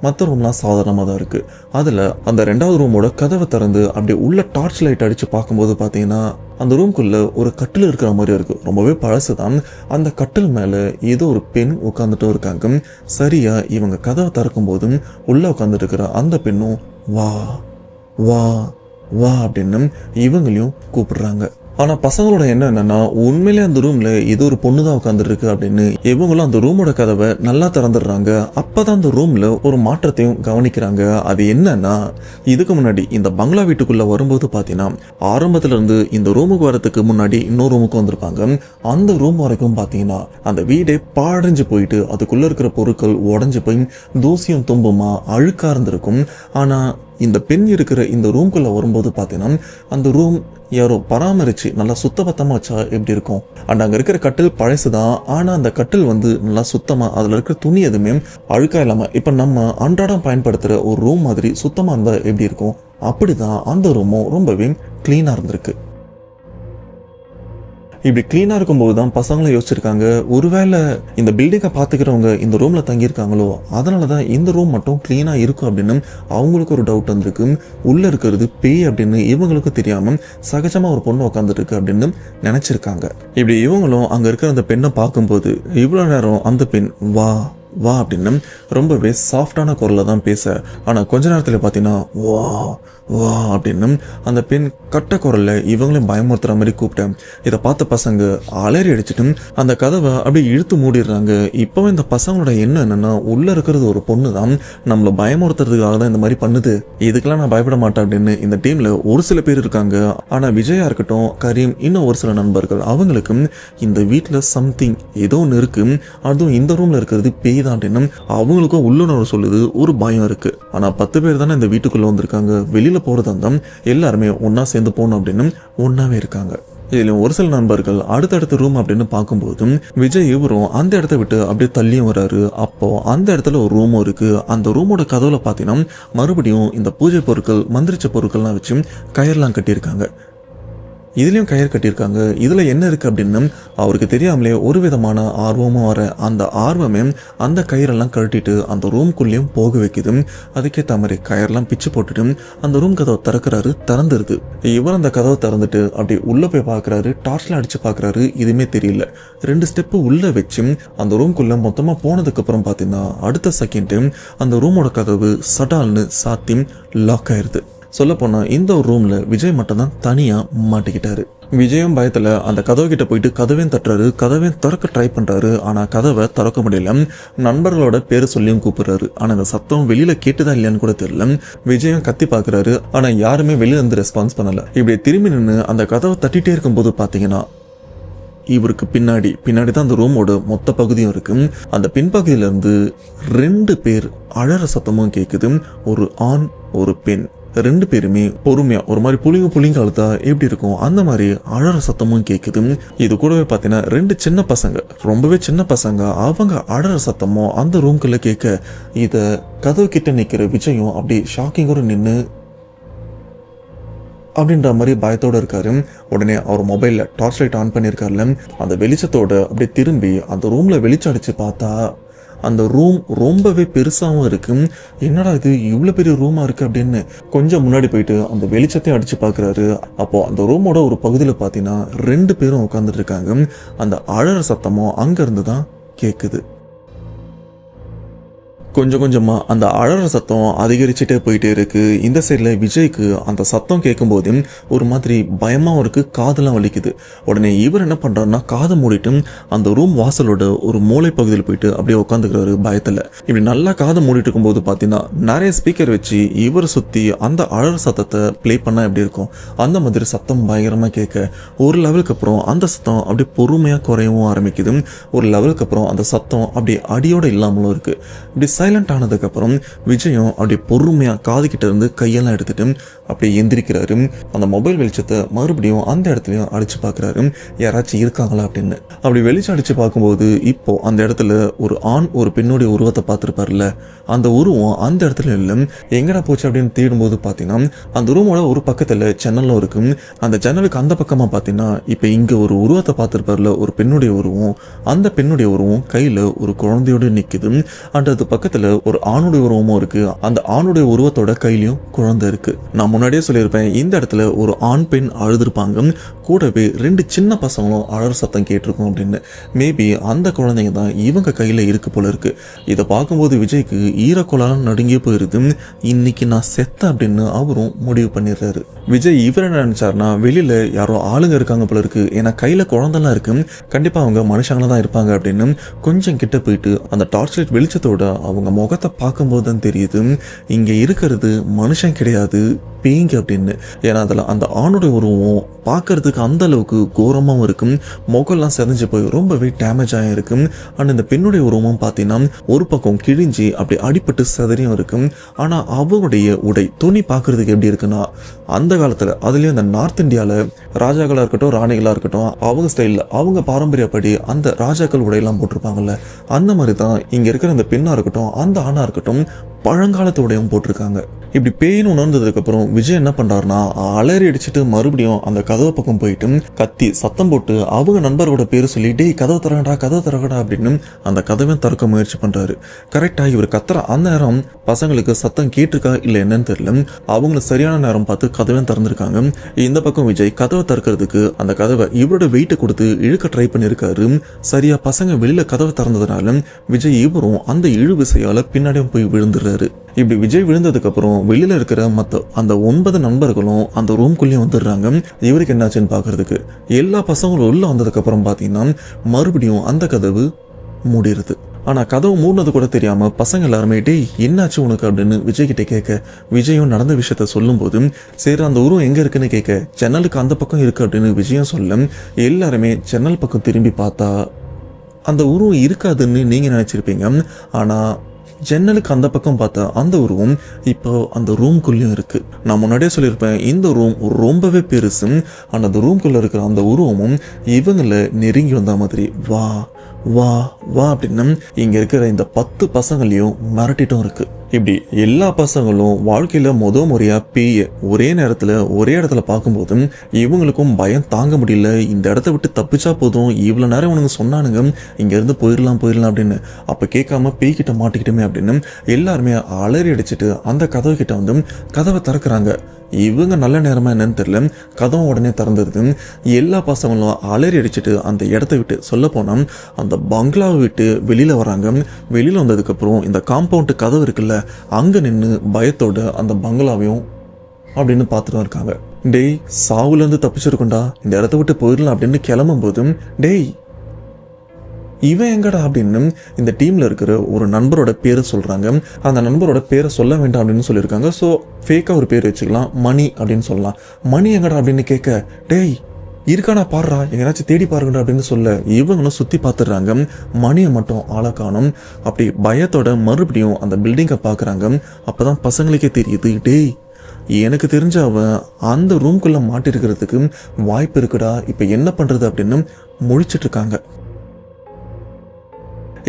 [SPEAKER 1] மற்ற ரூம்லாம் சாதாரணமாக தான் இருக்கு. அதுல அந்த 2வது ரூமோட கதவை திறந்து அப்படியே உள்ள டார்ச் லைட் அடிச்சு பார்க்கும்போது பாத்தீங்கன்னா அந்த ரூம்குள்ள ஒரு கட்டில் இருக்கிற மாதிரி இருக்கு. ரொம்பவே பழசுதான். அந்த கட்டில் மேல ஏதோ ஒரு பெண் உட்காந்துட்டும் இருக்காங்க. சரியா இவங்க கதவை திறக்கும் போதும் உள்ள உட்காந்துட்டு இருக்கிற அந்த பெண்ணும் வா வா வா அப்படின்னு இவங்களையும் கூப்பிடுறாங்க. ஆனா பசங்களோட என்ன என்னன்னா உண்மையிலே அந்த ரூம்ல ஏதோ ஒரு பொண்ணு தான் உட்காந்துட்டு இருக்கு அப்படின்னு இவங்களும் அந்த ரூமோட கதவை நல்லா திறந்துடுறாங்க. அப்பதான் அந்த ரூம்ல ஒரு மாற்றத்தையும் கவனிக்கிறாங்க. அது என்னன்னா இதுக்கு முன்னாடி இந்த பங்களா வீட்டுக்குள்ள வரும்போது பாத்தீங்கன்னா ஆரம்பத்துல இருந்து இந்த ரூமுக்கு வரதுக்கு முன்னாடி இன்னொரு ரூமுக்கு வந்திருப்பாங்க. அந்த ரூம் வரைக்கும் பாத்தீங்கன்னா அந்த வீடே பாழஞ்சு போயிட்டு அதுக்குள்ள இருக்கிற பொருட்கள் உடஞ்சு போய் தூசியும் தும்புமா அழுக்கா இருந்திருக்கும். ஆனா இந்த பெண் இருக்கிற இந்த ரூம்குள்ள வரும்போது பாத்தீங்கன்னா அந்த ரூம் யாரோ பராமரிச்சு நல்லா சுத்தபத்தமா வச்சா எப்படி இருக்கும். அண்ட் அங்க இருக்கிற கட்டில் பழசுதான், ஆனா அந்த கட்டில் வந்து நல்லா சுத்தமா அதுல இருக்கிற துணி எதுவுமே அழுக்கா இல்லாம இப்ப நம்ம அன்றாடம் பயன்படுத்துற ஒரு ரூம் மாதிரி சுத்தமா இருந்தா எப்படி இருக்கும், அப்படிதான் அந்த ரூமும் ரொம்பவே கிளீனா இருந்திருக்கு. இப்படி கிளீனா இருக்கும்போது தான் பசங்களும் யோசிச்சிருக்காங்க, ஒருவேளை இந்த பில்டிங்கை பாத்துக்கிறவங்க இந்த ரூம்ல தங்கியிருக்காங்களோ, அதனாலதான் இந்த ரூம் மட்டும் கிளீனா இருக்கும் அப்படின்னு அவங்களுக்கு ஒரு டவுட் வந்திருக்கு. உள்ள இருக்கிறது பேய் அப்படின்னு இவங்களுக்கும் தெரியாம சகஜமா ஒரு பொண்ணு உட்காந்துட்டு இருக்கு அப்படின்னு நினைச்சிருக்காங்க. இப்படி இவங்களும் அங்க இருக்கிற அந்த பெண்ணை பார்க்கும்போது இவ்வளவு நேரம் அந்த பெண் வா வா அப்படின்னு ரொம்பவே சாஃப்டான குரல்ல தான் பேச, ஆனா கொஞ்ச நேரத்துல பாத்தீங்கன்னா வா வா அப்படின்னு அந்த பெண் கட்ட குரல்ல இவங்களையும் பயமுறுத்துற மாதிரி கூப்பிட்டேன். இதை பார்த்த பசங்க அலறி அடிச்சுட்டு அந்த கதவை அப்படியே இழுத்து மூடிடுறாங்க. இப்போ இந்த பசங்களோட எண்ணம் என்னன்னா உள்ள இருக்கிறது ஒரு பொண்ணு தான், நம்மளை பயமுறுத்துறதுக்காக தான் இந்த மாதிரி பண்ணுது, இதுக்கெல்லாம் நான் பயப்பட மாட்டேன் அப்படின்னு இந்த டீம்ல ஒரு சில பேர் இருக்காங்க. ஆனா விஜயா இருக்கட்டும், கரீம், இன்னும் ஒரு சில நண்பர்கள் அவங்களுக்கு இந்த வீட்டுல சம்திங் ஏதோ ஒன்று இருக்கு, அதுவும் இந்த ரூம்ல இருக்கிறது பேய் தான் அப்படின்னு அவங்களுக்கும் உள்ளுணர்வு சொல்லுது, ஒரு பயம் இருக்கு. ஆனா 10 பேர் தானே இந்த வீட்டுக்குள்ள வந்திருக்காங்க, வெளியில போறதா இருந்தா எல்லாருமே ஒன்னா சேர்ந்து போகணும் அப்படின்னு ஒன்னாவே இருக்காங்க. இதுலயும் ஒரு சில நண்பர்கள் அடுத்தடுத்த ரூம் அப்படின்னு பார்க்கும்போதும் விஜய் இவரும் அந்த இடத்த விட்டு அப்படியே தள்ளியும் வர்றாரு. அப்போ அந்த இடத்துல ஒரு ரூமும் இருக்கு. அந்த ரூமோட கதவுல பாத்தீங்கன்னா மறுபடியும் இந்த பூஜை பொருட்கள் மந்திரிச்ச பொருட்கள்லாம் வச்சு கயிறெல்லாம் கட்டியிருக்காங்க. இதுலயும் கயிறு கட்டியிருக்காங்க. இதுல என்ன இருக்கு அப்படின்னு அவருக்கு தெரியாமலே ஒரு விதமான ஆர்வமும் வர அந்த ஆர்வமே அந்த கயிறெல்லாம் கழட்டிட்டு அந்த ரூம்குள்ளேயும் போக வைக்குது. அதுக்கேற்ற மாதிரி கயிறெல்லாம் பிச்சு போட்டுட்டு அந்த ரூம் கதவை திறக்கிறாரு. திறந்துருது. இவர் அந்த கதவை திறந்துட்டு அப்படி உள்ள போய் பாக்குறாரு. டார்ச்ல அடிச்சு பாக்குறாரு. இதுவுமே தெரியல. 2 ஸ்டெப்பு உள்ள வச்சு அந்த ரூம்குள்ள மொத்தமா போனதுக்கு அப்புறம் பாத்தீங்கன்னா அடுத்த செகண்ட் அந்த ரூமோட கதவு சடால்னு சாத்தி லாக் ஆயிருது. சொல்ல போனா இந்த ஒரு ரூம்ல விஜய் மட்டும் தான் தனியா மாட்டிக்கிட்டாரு. விஜயும் பயத்துல அந்த கதவு கிட்ட போயிட்டு கதவையும் தட்டுறாரு. கதவையும் திறக்க ட்ரை பண்றாரு. ஆனா கதவை திறக்க முடியல. நண்பர்களோட பேரு சொல்லியும் கூப்பிடுறாரு. ஆனா அந்த சத்தம் வெளியில கேட்டுதா இல்லையான்னு கூட தெரியல. விஜயும் கத்தி பாக்குறாரு. ஆனா யாருமே வெளியில இருந்து ரெஸ்பான்ஸ் பண்ணல. இப்படி திரும்பி நின்று அந்த கதவை தட்டிட்டே இருக்கும்போது பாத்தீங்கன்னா இவருக்கு பின்னாடி தான் அந்த ரூமோட மொத்த பகுதியும் இருக்கு. அந்த பின்பகுதியில இருந்து 2 பேர் அழற சத்தமும் கேக்குது. ஒரு ஆண் ஒரு பெண். 2 பேருமே பொறுமையா ஒரு மாதிரி புளிங்க அழுத்தா எப்படி இருக்கும் அந்த மாதிரி அழற சத்தமும் கேக்குது. இது கூடவே பாத்தீங்கன்னா 2 சின்ன பசங்க, ரொம்பவே சின்ன பசங்க, அவங்க அழற சத்தமும் அந்த ரூம்குள்ள கேட்க இத கதவு கிட்ட நிக்கிற விஜயும் அப்படி ஷாக்கிங்கோட நின்று அப்படின்ற மாதிரி பயத்தோட இருக்காரு. உடனே அவர் மொபைல்ல டார்ச் லைட் ஆன் பண்ணியிருக்காருல, அந்த வெளிச்சத்தோட அப்படியே திரும்பி அந்த ரூம்ல வெளிச்சம் அடிச்சு பார்த்தா அந்த ரூம் ரொம்பவே பெருசாகவும் இருக்கு. என்னடா இது இவ்வளவு பெரிய ரூமா இருக்கு அப்படின்னு கொஞ்சம் முன்னாடி போயிட்டு அந்த வெளிச்சத்தையும் அடிச்சு பாக்குறாரு. அப்போ அந்த ரூமோட ஒரு பகுதியில பாத்தீங்கன்னா 2 பேரும் உட்கார்ந்துட்டு இருக்காங்க. அந்த அழற சத்தமும் அங்க இருந்து தான் கேக்குது. கொஞ்சம் கொஞ்சமா அந்த அழற சத்தம் அதிகரிச்சுட்டே போயிட்டே இருக்கு. இந்த சைட்ல விஜய்க்கு அந்த சத்தம் கேட்கும் போது ஒரு மாதிரி பயமாவும் இருக்கு, காதெல்லாம் வலிக்குது. உடனே இவர் என்ன பண்றாருன்னா காதை மூடிட்டு அந்த ரூம் வாசலோட ஒரு மூளை பகுதியில் போயிட்டு அப்படியே உட்காந்துக்கிறாரு பயத்துல. இப்படி நல்லா காதை மூடிட்டு இருக்கும்போது பாத்தீங்கன்னா நிறைய ஸ்பீக்கர் வச்சு இவர் சுத்தி அந்த அழற சத்தத்தை பிளே பண்ணா எப்படி இருக்கும் அந்த மாதிரி சத்தம் பயங்கரமா கேட்க ஒரு லெவலுக்கு அப்புறம் அந்த சத்தம் அப்படியே பொறுமையா குறையவும் ஆரம்பிக்குது. ஒரு லெவலுக்கு அப்புறம் அந்த சத்தம் அப்படியே அடியோட இல்லாமலும் இருக்கு. இப்படி சைலண்ட் ஆனதுக்கு அப்புறம் விஜயம் அப்படியே பொறுமையா காது கிட்ட இருந்து கையெல்லாம் எடுத்துட்டு அப்படியே எந்திரிக்கிறாரு. அந்த மொபைல் வெளிச்சத்தை மறுபடியும் அந்த இடத்துலயும் அடிச்சு பாக்குறாரு, யாராச்சும் இருக்காங்களா அப்படின்னு. அப்படி வெளிச்சம் அடிச்சு பார்க்கும்போது இப்போ அந்த இடத்துல ஒரு ஆண் ஒரு பெண்ணுடைய உருவத்தை பார்த்திருப்பாருல்ல, அந்த உருவம் அந்த இடத்துல இல்லை. எங்கடா போச்சு அப்படின்னு தேடும்போது பாத்தீங்கன்னா அந்த ரூமோட ஒரு பக்கத்துல ஜன்னலும் இருக்கு. அந்த ஜன்னலுக்கு அந்த பக்கமா பாத்தீங்கன்னா இப்ப இங்க ஒரு உருவத்தை பார்த்திருப்பாருல, ஒரு பெண்ணுடைய உருவம். அந்த பெண்ணுடைய உருவம் கையில ஒரு குழந்தையோட நிக்குது. அண்ட் அது பக்கத்துல ஒரு ஆணுடைய உருவமும் இருக்கு. அந்த ஆணுடைய உருவத்தோட கையிலயும் குழந்தை இருக்கு. நான் முன்னாடியே சொல்லியிருப்பேன், இந்த இடத்துல ஒரு ஆண் பெண் அழுதுருப்பாங்க. கூடவே 2 சின்ன பசங்களும் அழற சத்தம் கேட்டிருக்கும் அப்படின்னு. மேபி அந்த குழந்தைங்க தான் இவங்க கையில இருக்கு போல இருக்கு. இதை பார்க்கும்போது விஜய்க்கு ஈரக்கொலாலும் நடுங்கியே போயிருது. இன்னைக்கு நான் செத்த அப்படின்னு அவரும் முடிவு பண்ணிடுறாரு. விஜய் இவர் என்ன நினைச்சாருன்னா, வெளியில யாரோ ஆளுங்க இருக்காங்க போல இருக்கு, ஏன்னா கையில குழந்தைலாம் இருக்கு, கண்டிப்பா அவங்க மனுஷங்களா தான் இருப்பாங்க அப்படின்னு கொஞ்சம் கிட்ட போயிட்டு அந்த டார்ச் லைட் வெளிச்சத்தோட அவங்க முகத்தை பார்க்கும்போது தான் தெரியுது இங்க இருக்கிறது மனுஷன் கிடையாது, பேய்ங்க அப்படின்னு. ஏன்னா அதில் அந்த ஆணுடைய உருவம் பார்க்கறதுக்கு அந்த அளவுக்கு கோரமாகவும் இருக்கும். முகம்லாம் செதஞ்சு போய் ரொம்பவே டேமேஜ் ஆகியும் இருக்கும். ஆனால் இந்த பெண்ணுடைய உருவமும் பார்த்தீங்கன்னா ஒரு பக்கம் கிழிஞ்சி அப்படி அடிபட்டு செதறியும் இருக்கும். ஆனால் அவருடைய உடை துணி பார்க்கறதுக்கு எப்படி இருக்குன்னா, அந்த காலத்தில் அதுலேயும் அந்த நார்த் இந்தியாவில் ராஜாக்களாக இருக்கட்டும் ராணிகளாக இருக்கட்டும் அவங்க ஸ்டைலில் அவங்க பாரம்பரியப்படி அந்த ராஜாக்கள் உடையெல்லாம் போட்டிருப்பாங்கல்ல, அந்த மாதிரி தான் இங்கே இருக்கிற அந்த பெண்ணாக இருக்கட்டும் அந்த ஆணாக இருக்கட்டும் பழங்காலத்து உடையும் போட்டிருக்காங்க. இப்படி பேயின்னு உணர்ந்ததுக்கு அப்புறம் விஜய் என்ன பண்றாருன்னா அலறி அடிச்சுட்டு மறுபடியும் அந்த கதவு பக்கம் போயிட்டு கத்தி சத்தம் போட்டு அவங்க நண்பரோட பேரு சொல்லி டேய் கதவை திறக்கடா அப்படின்னு அந்த கதவையும் திறக்க முயற்சி பண்றாரு. கரெக்டா இவர் கத்துற அந்த நேரம் பசங்களுக்கு சத்தம் கேட்டிருக்கா இல்ல என்னன்னு தெரியல, அவங்களும் சரியான நேரம் பார்த்து கதவையும் திறந்திருக்காங்க. இந்த பக்கம் விஜய் கதவை திறக்கிறதுக்கு அந்த கதவை இவரோட வெயிட்டை கொடுத்து இழுக்க ட்ரை பண்ணிருக்காரு. சரியா பசங்க வெளியில கதவை திறந்ததுனால விஜய் இவரும் அந்த இழு விசையால பின்னாடியும் போய் விழுந்துடுறாரு. இப்படி விஜய் விழுந்ததுக்கு அப்புறம் வெளியில இருக்கிற மத்த அந்த 9 நண்பர்களும் அந்த ரூம்குள்ளேயும் வந்துடுறாங்க இவருக்கு என்னாச்சுன்னு பாக்குறதுக்கு. எல்லா பசங்களும் உள்ள வந்ததுக்கு அப்புறம் பாத்தீங்கன்னா மறுபடியும் அந்த கதவு மூடிடுது. ஆனா கதவு மூடினது கூட தெரியாம பசங்க எல்லாருமே டேய் என்னாச்சு உனக்கு அப்படின்னு விஜய் கிட்ட கேட்க விஜயும் நடந்த விஷயத்த சொல்லும் போது சரி அந்த உருவம் எங்க இருக்குன்னு கேட்க ஜன்னலுக்கு அந்த பக்கம் இருக்கு அப்படின்னு விஜயம் சொல்ல எல்லாருமே ஜன்னல் பக்கம் திரும்பி பார்த்தா அந்த உருவம் இருக்காதுன்னு நீங்க நினைச்சிருப்பீங்க. ஆனா ஜன்னலுக்கு அந்த பக்கம் பார்த்தா அந்த உருவம் இப்போ அந்த ரூம்குள்ளேயும் இருக்கு. நான் முன்னாடியே சொல்லியிருப்பேன், இந்த ரூம் ரொம்பவே பெருசு. ஆனால் அந்த ரூம்குள்ள இருக்கிற அந்த உருவமும் இவங்கள நெருங்கி வந்த மாதிரி வா வா வா அப்படின்னு இங்க இருக்கிற இந்த 10 பசங்களையும் மிரட்டிட்டும் இருக்கு. இப்படி எல்லா பசங்களும் வாழ்க்கையில முறையா பேய ஒரே நேரத்துல ஒரே இடத்துல பார்க்கும்போதும் இவங்களுக்கும் பயம் தாங்க முடியல. இந்த இடத்த விட்டு தப்பிச்சா போதும், இவ்வளவு நேரம் இவனுங்க சொன்னானுங்க இங்க இருந்து போயிடலாம் அப்படின்னு. அப்ப கேட்காம பேய்கிட்ட மாட்டிக்கிட்டுமே அப்படின்னு எல்லாருமே அலறி அடிச்சுட்டு அந்த கதவு கிட்ட வந்து கதவை திறக்கிறாங்க. இவங்க நல்ல நேரமா என்னன்னு தெரியல, கதவும் உடனே திறந்துருது. எல்லா பசங்களும் அலறி அடிச்சுட்டு அந்த இடத்த விட்டு சொல்ல போனா அந்த பங்களாவை விட்டு வெளியில வராங்க. வெளியில வந்ததுக்கு அப்புறம் இந்த காம்பவுண்ட் கதவு இருக்குல்ல, அங்க நின்று பயத்தோட அந்த பங்களாவையும் அப்படின்னு பார்த்துட்டு இருக்காங்க. டேய், சாவுல இருந்து தப்பிச்சிருக்கோண்டா, இந்த இடத்த விட்டு போயிடலாம் அப்படின்னு கிளம்பும் போதும் டேய் இவன் எங்கடா அப்படின்னு இந்த டீம்ல இருக்கிற ஒரு நண்பரோட பேரை சொல்றாங்க. அந்த நண்பரோட பேரை சொல்ல வேண்டாம் அப்படின்னு சொல்லியிருக்காங்க. ஸோ ஃபேக்கா ஒரு பேர் வச்சுக்கலாம், மணி அப்படின்னு சொல்லலாம். மணி எங்கடா அப்படின்னு கேட்க, டேய் இருக்கானா பாடுறா, எங்கேயாச்சும் தேடி பாருங்கடா அப்படின்னு சொல்ல இவங்களும் சுத்தி பார்த்துடுறாங்க. மணியை மட்டும் ஆளை காணும். அப்படி பயத்தோட மறுபடியும் அந்த பில்டிங்கை பார்க்குறாங்க. அப்பதான் பசங்களுக்கே தெரியுது, டேய் எனக்கு தெரிஞ்ச அவன் அந்த ரூம்குள்ள மாட்டிருக்கிறதுக்கு வாய்ப்பு இருக்குடா, இப்போ என்ன பண்றது அப்படின்னு முழிச்சிட்டு இருக்காங்க.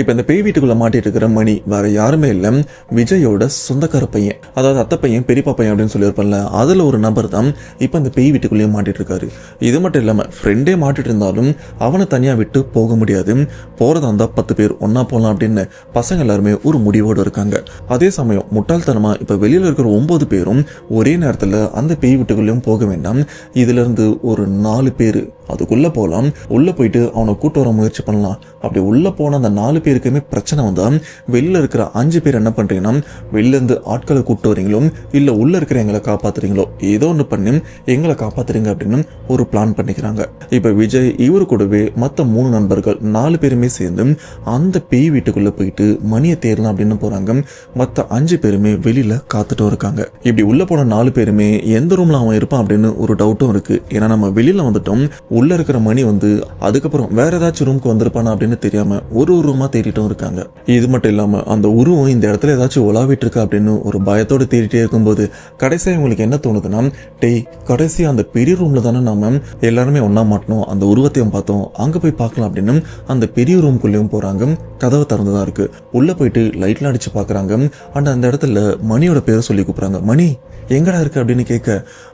[SPEAKER 1] இப்போ இந்த பேய் வீட்டுக்குள்ள மாட்டிட்டு இருக்கிற மணி வேற யாருமே இல்லை, விஜயோட சொந்தக்கார பையன், அதாவது அத்தை பையன் பெரியப்பா பையன் அப்படின்னு சொல்லியிருப்பேன்ல, அதில் ஒரு நபர் தான் இப்போ இந்த பேய் வீட்டுக்குள்ளேயே மாட்டிட்டு இருக்காரு. இது மட்டும் இல்லாமல் ஃப்ரெண்டே மாட்டிட்டு இருந்தாலும் அவனை தனியாக விட்டு போக முடியாது. போகிறதா இருந்தால் 10 பேர் ஒன்றா போகலாம் அப்படின்னு பசங்க எல்லாருமே ஒரு முடிவோடு இருக்காங்க. அதே சமயம் முட்டாள்தனமாக இப்போ வெளியில் இருக்கிற 9 பேரும் ஒரே நேரத்தில் அந்த பேய் வீட்டுக்குள்ளேயும் போக வேண்டாம், இதுலேருந்து ஒரு 4 பேர் அதுக்குள்ளே போகலாம். உள்ளே போயிட்டு அவனை கூட்டு வர முயற்சி பண்ணலாம். அப்படி உள்ளே போன அந்த 4 பேருக்குமே பிரச்சனை வந்தால் வெளியில் இருக்கிற 5 பேர் என்ன பண்ணுறீங்கன்னா, வெளிலேருந்து ஆட்களை கூப்பிட்டு வரீங்களோ இல்லை உள்ளே இருக்கிற எங்களை காப்பாற்றுறீங்களோ ஏதோ ஒன்று பண்ணி எங்களை காப்பாற்றுறீங்க அப்படின்னு ஒரு பிளான் பண்ணிக்கிறாங்க. இப்போ விஜய் இவரு கூடவே மற்ற 3 நண்பர்கள் 4 பேருமே சேர்ந்து அந்த பேய் வீட்டுக்குள்ளே போயிட்டு மணியை தேடலாம் அப்படின்னு போகிறாங்க. மற்ற 5 பேருமே வெளியில் காத்துட்டும் இருக்காங்க. இப்படி உள்ளே போன 4 பேருமே எந்த ரூமில் அவன் இருப்பான் அப்படின்னு ஒரு டவுட்டும் இருக்குது. ஏன்னா நம்ம வெளியில் வந்துட்டோம், உள்ளே இருக்கிற மணி வந்து அதுக்கப்புறம் வேற ஏதாச்சும் ரூமுக்கு வந்திருப்பானா அப்படின்னு தெரியாம ஒரு ரூமா தேடிட்டும் இருக்காங்க. இது மட்டும் இல்லாம அந்த உருவம் இந்த இடத்துல ஏதாச்சும் உலாவிட்டு இருக்கா அப்படின்னு ஒரு பயத்தோடு தேடிட்டே இருக்கும்போது கடைசியா இவங்களுக்கு என்ன தோணுதுன்னா, டேய் கடைசி அந்த பெரிய ரூம்ல தானே நாம எல்லாருமே ஒன்னா மாட்டணும், அந்த உருவத்தையும் பார்த்தோம், அங்க போய் பார்க்கலாம் அப்படின்னு அந்த பெரிய ரூம்குள்ளேயும் போறாங்க. கதவை திறந்துதான் இருக்கு. உள்ள போயிட்டு லைட்லாம் அடிச்சு பாக்குறாங்க. அந்த இடத்துல மணியோட பேரை சொல்லி கூப்பிடுறாங்க. மணி எங்கடா இருக்கு அப்படின்னு கேட்க,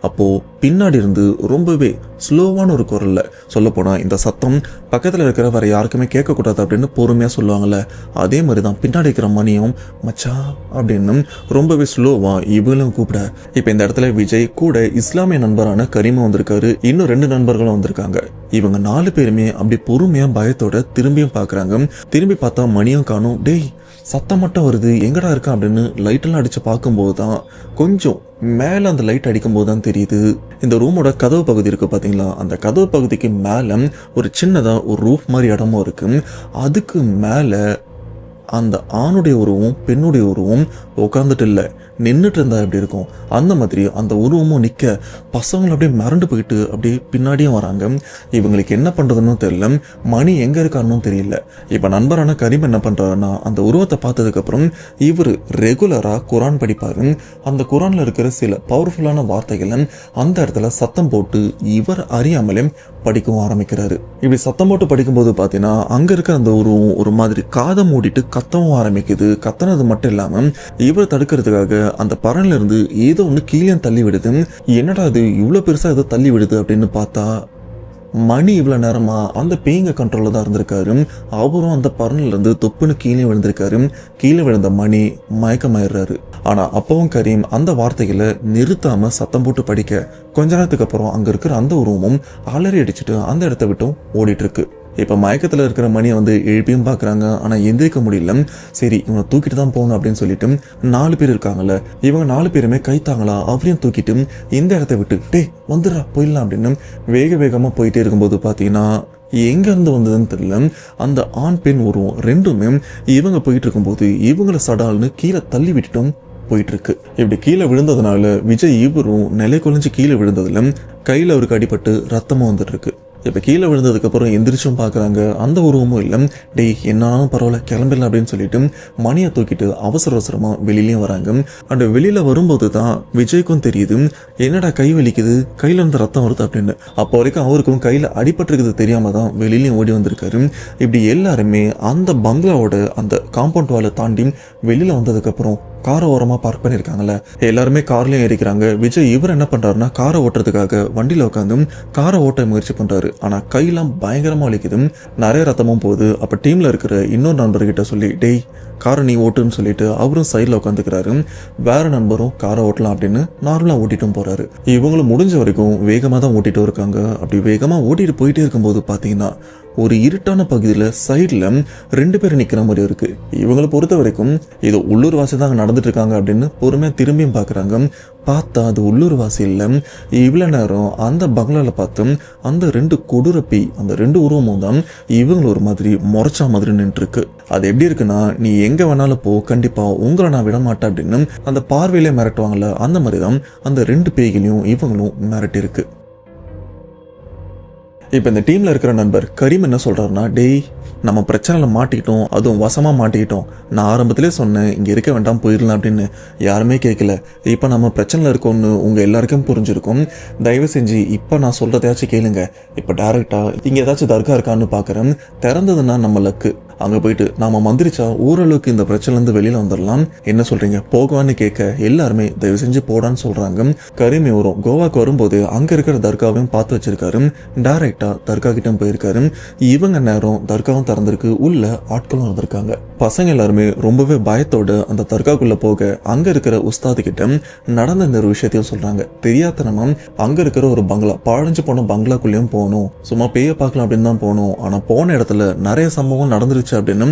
[SPEAKER 1] அப்போ பின்னாடி இருந்து ரொம்பவே ஸ்லோவான ஒரு குரல்ல, சொல்ல போனா இந்த சத்தம் பக்கத்துல இருக்கிற வேற யாருக்குமே கேட்க கூடாது அப்படின்னு பொறுமையா சொல்லுவாங்கல்ல, அதே மாதிரிதான் பின்னாடி இருக்கிற மணியும் மச்சா அப்படின்னு ரொம்பவே ஸ்லோவா இவங்களும் கூப்பிட, இப்ப இந்த இடத்துல விஜய் கூட இஸ்லாமிய நண்பரான கரீமும் வந்திருக்காரு, இன்னும் 2 நண்பர்களும் வந்திருக்காங்க. இவங்க 4 பேருமே அப்படி பொறுமையா பயத்தோட திரும்பியும் பாக்குறாங்க. திரும்பி பார்த்தா மணியும் காணும். டேய் சத்தம் மட்டும் வருது, எங்கடா இருக்கா அப்படின்னு லைட்டெல்லாம் அடிச்சு பார்க்கும்போது தான் கொஞ்சம் மேலே அந்த லைட் அடிக்கும்போது தான் தெரியுது, இந்த ரூமோட கதவு பகுதி இருக்கு பார்த்தீங்களா, அந்த கதவு பகுதிக்கு மேலே ஒரு சின்னதாக ஒரு ரூஃப் மாதிரி இடமும் இருக்கு. அதுக்கு மேலே அந்த ஆணுடைய உருவம் பெண்ணுடைய உருவம் உட்காந்துட்டு இல்லை நின்றுட்டு இருந்தா எப்படி இருக்கும் அந்த மாதிரி அந்த உருவமும் நிற்க பசங்களை அப்படியே மிரண்டு போயிட்டு அப்படியே பின்னாடியும் வராங்க. இவங்களுக்கு என்ன பண்ணுறதுன்னு தெரியல, மணி எங்கே இருக்காருன்னு தெரியல. இப்போ நண்பரான கரீம் என்ன பண்ணுறாருன்னா, அந்த உருவத்தை பார்த்ததுக்கப்புறம் இவர் ரெகுலராக குரான் படிப்பார். அந்த குரானில் இருக்கிற சில பவர்ஃபுல்லான வார்த்தைகளை அந்த இடத்துல சத்தம் போட்டு இவர் அறியாமலே படிக்கவும் ஆரம்பிக்கிறாரு. இப்படி சத்தம் போட்டு படிக்கும்போது பார்த்தீங்கன்னா அங்கே இருக்கிற அந்த உருவம் ஒரு மாதிரி காதை மூடிட்டு கத்தவும் ஆரம்பிக்குது. கத்தனது மட்டும் இல்லாமல் இவர் தடுக்கிறதுக்காக அந்த பறன்ல இருந்து ஏதோ ஒன்று கீழே தள்ளி விடுது. என்னடா அது இவ்வளோ பெருசாக ஏதோ தள்ளி விடுது அப்படின்னு பார்த்தா மணி இவ்வளோ நேரமா அந்த பேய்ங்க கண்ட்ரோலில் தான் இருந்திருக்காரு. அவரும் அந்த பறன்ல இருந்து தொப்புன்னு கீழே விழுந்திருக்காரு. கீழே விழுந்த மணி மயக்கமாயிடுறாரு. ஆனால் அப்பவும் கரீம் அந்த வார்த்தைகளை நிறுத்தாம சத்தம் போட்டு படிக்க கொஞ்ச நேரத்துக்கு அப்புறம் அங்கே இருக்கிற அந்த உருவமும் அலறி அடிச்சுட்டு அந்த இடத்த விட்டும் ஓடிட்டு இருக்கு. இப்போ மயக்கத்தில் இருக்கிற மணியை வந்து எழுப்பியும் பார்க்குறாங்க, ஆனால் எந்திரிக்க முடியல. சரி இவனை தூக்கிட்டு தான் போகணும் அப்படின்னு சொல்லிட்டு 4 பேர் இருக்காங்கல்ல, இவங்க 4 பேருமே கைத்தாங்களா அவரையும் தூக்கிட்டு இந்த இடத்த விட்டு டே வந்துடுறா போயிடலாம் அப்படின்னு வேகமாக போயிட்டே இருக்கும்போது பார்த்தீங்கன்னா எங்கேருந்து வந்ததுன்னு தெரியல, அந்த ஆண் பெண் உருவம் ரெண்டுமே இவங்க போயிட்டு இருக்கும்போது இவங்களை சடால்னு கீழே தள்ளி விட்டுட்டும் போயிட்டு இருக்கு. இப்படி கீழே விழுந்ததுனால விஜய் இவரும் நிலை குலைஞ்சு கீழே விழுந்ததுல கையில் அவருக்கு அடிபட்டு ரத்தமும் வந்துட்டு இருக்கு. இப்போ கீழே விழுந்ததுக்கப்புறம் எந்திரிச்சும் பார்க்குறாங்க, அந்த உருவமும் இல்லை. டேய் என்னாலும் பரவாயில்ல கிளம்பிடலாம் அப்படின்னு சொல்லிட்டு மணியை தூக்கிட்டு அவசரமாக வெளியிலையும் வராங்க. அந்த வெளியில் வரும்போது தான் விஜய்க்கும் தெரியுது, என்னடா கை வலிக்குது, கையில் இருந்து ரத்தம் வருது அப்படின்னு. அப்போ வரைக்கும் அவருக்கும் கையில் அடிபட்டிருக்குது தெரியாம தான் வெளியிலையும் ஓடி வந்திருக்காரு. இப்படி எல்லாருமே அந்த பங்களாவோட அந்த காம்பவுண்ட் வாலை தாண்டி வெளியில் வந்ததுக்கப்புறம் காரை ஓரமாக பார்க் பண்ணியிருக்காங்கல்ல, எல்லாருமே கார்லையும் ஏறிக்கிறாங்க. விஜய் இவர் என்ன பண்ணுறாருன்னா காரை ஓட்டுறதுக்காக வண்டியில் உட்காந்து காரை ஓட்ட முயற்சி பண்ணுறாரு. ஆனால் கையெல்லாம் பயங்கரமாக வலிக்குது, நிறைய ரத்தமும் போகுது. அப்போ டீமில் இருக்கிற இன்னொரு நண்பர்கிட்ட சொல்லி டேய் காரை நீ ஓட்டுன்னு சொல்லிட்டு அவரும் சைடில் உட்காந்துக்கிறாரு. வேற நண்பரும் காரை ஓட்டலாம் அப்படின்னு நார்மலாக ஓட்டிட்டும் போகிறாரு. இவங்களும் முடிஞ்ச வரைக்கும் வேகமாக தான் ஓட்டிகிட்டு இருக்காங்க. அப்படி வேகமாக ஓட்டிகிட்டு போயிட்டே இருக்கும்போது பார்த்தீங்கன்னா ஒரு இருட்டான பகுதியில் சைடில் 2 பேர் நிற்கிற மாதிரி இருக்குது. இவங்களை பொறுத்த வரைக்கும் இது உள்ளூர் வாசி தான் நடந்துட்டு இருக்காங்க அப்படின்னு பொறுமையாக திரும்பியும் பார்க்குறாங்க. பார்த்தா அது உள்ளூர் வாசி இல்லை. இவ்வளோ நேரம் அந்த பங்களாவில் பார்த்து அந்த 2 கொடூரப்பி, அந்த 2 உருவமும் தான் இவங்களை ஒரு மாதிரி முறைச்சா மாதிரி நின்றுருக்கு. அது எப்படி இருக்குன்னா, நீ எங்கே வேணாலும் போ, கண்டிப்பாக உங்களை நான் விட மாட்டேன் அப்படின்னு அந்த பார்வையிலே மிரட்டுவாங்கள்ல, அந்த மாதிரி தான் அந்த 2 பேய்களையும் இவங்களும் மிரட்டிருக்கு. இப்போ இந்த டீமில் இருக்கிற நண்பர் கரீம் என்ன சொல்கிறாருன்னா, டேய் நம்ம பிரச்சனையில் மாட்டிக்கிட்டோம், அதுவும் வசமாக மாட்டிக்கிட்டோம். நான் ஆரம்பத்திலே சொன்னேன் இங்கே இருக்க வேண்டாம் போயிடலாம் அப்படின்னு. யாருமே கேட்கல. இப்போ நம்ம பிரச்சனையில் இருக்கோன்னு உங்கள் எல்லாருக்கும் புரிஞ்சிருக்கும். தயவு செஞ்சு இப்போ நான் சொல்கிறதையாச்சும் கேளுங்க. இப்போ டேரெக்டாக இங்கே ஏதாச்சும் தர்கா இருக்கான்னு பார்க்குறேன். திறந்ததுன்னா நம்ம லக்கு. அங்கே போயிட்டு நாம் மந்திரிச்சா ஓரளவுக்கு இந்த பிரச்சனைலேருந்து வெளியில் வந்துடலாம். என்ன சொல்கிறீங்க, போகவான்னு கேட்க எல்லாருமே தயவு செஞ்சு போடான்னு சொல்கிறாங்க. கரீம் வரும் கோவாக்கு வரும்போது அங்கே இருக்கிற தர்காவையும் பார்த்து வச்சிருக்காரு. டைரெக்டாக தர்கா கிட்ட போயிருக்காரு. இவங்க நேரம் தர்காவும் திறந்திருக்கு, உள்ள ஆட்களும் இருந்திருக்காங்க. பசங்க எல்லாருமே ரொம்பவே பயத்தோட அந்த தர்காக்குள்ளே போக அங்கே இருக்கிற உஸ்தாது கிட்ட நடந்த இந்த ஒரு விஷயத்தையும் சொல்கிறாங்க. தெரியாதனமா அங்கே இருக்கிற ஒரு பங்களா, பாழஞ்சு போன பங்களாக்குள்ளேயும் போகணும், சும்மா பேய பார்க்கலாம் அப்படின்னு தான் போகணும். ஆனால் போன இடத்துல நிறைய சம்பவம் நடந்துருச்சு அப்படின்னு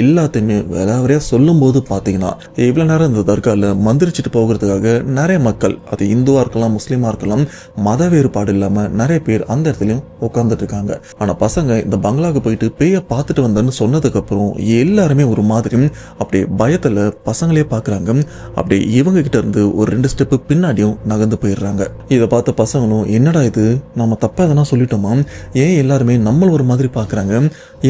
[SPEAKER 1] எல்லாத்தையுமே வேற சொல்லும் போது பாத்தீங்கன்னா இவ்வளவு நேரம் இந்த தர்கால மந்திரிச்சிட்டு போகிறதுக்காக நிறைய மக்கள், அது இந்துவா இருக்கலாம் முஸ்லீமா இருக்கலாம், மத வேறுபாடு இல்லாம நிறைய பேர் அந்த இடத்துலயும் உட்கார்ந்துட்டு இருக்காங்க. ஆனா பசங்க இந்த பங்களாக்கு போயிட்டு பேய பார்த்துட்டு வந்தேன்னு சொன்னதுக்கு அப்புறம் எல்லாருமே ஒரு மாதிரி அப்படியே பயத்துல பசங்களே பாக்குறாங்க. அப்படி இவங்க கிட்ட இருந்து ஒரு 2 ஸ்டெப் பின்னாடியும் நகர்ந்து போயிடுறாங்க. இதை பார்த்த பசங்களும் என்னடா இது, நம்ம தப்பா எதனா சொல்லிட்டோமா, ஏன் எல்லாருமே நம்மள ஒரு மாதிரி பாக்குறாங்க,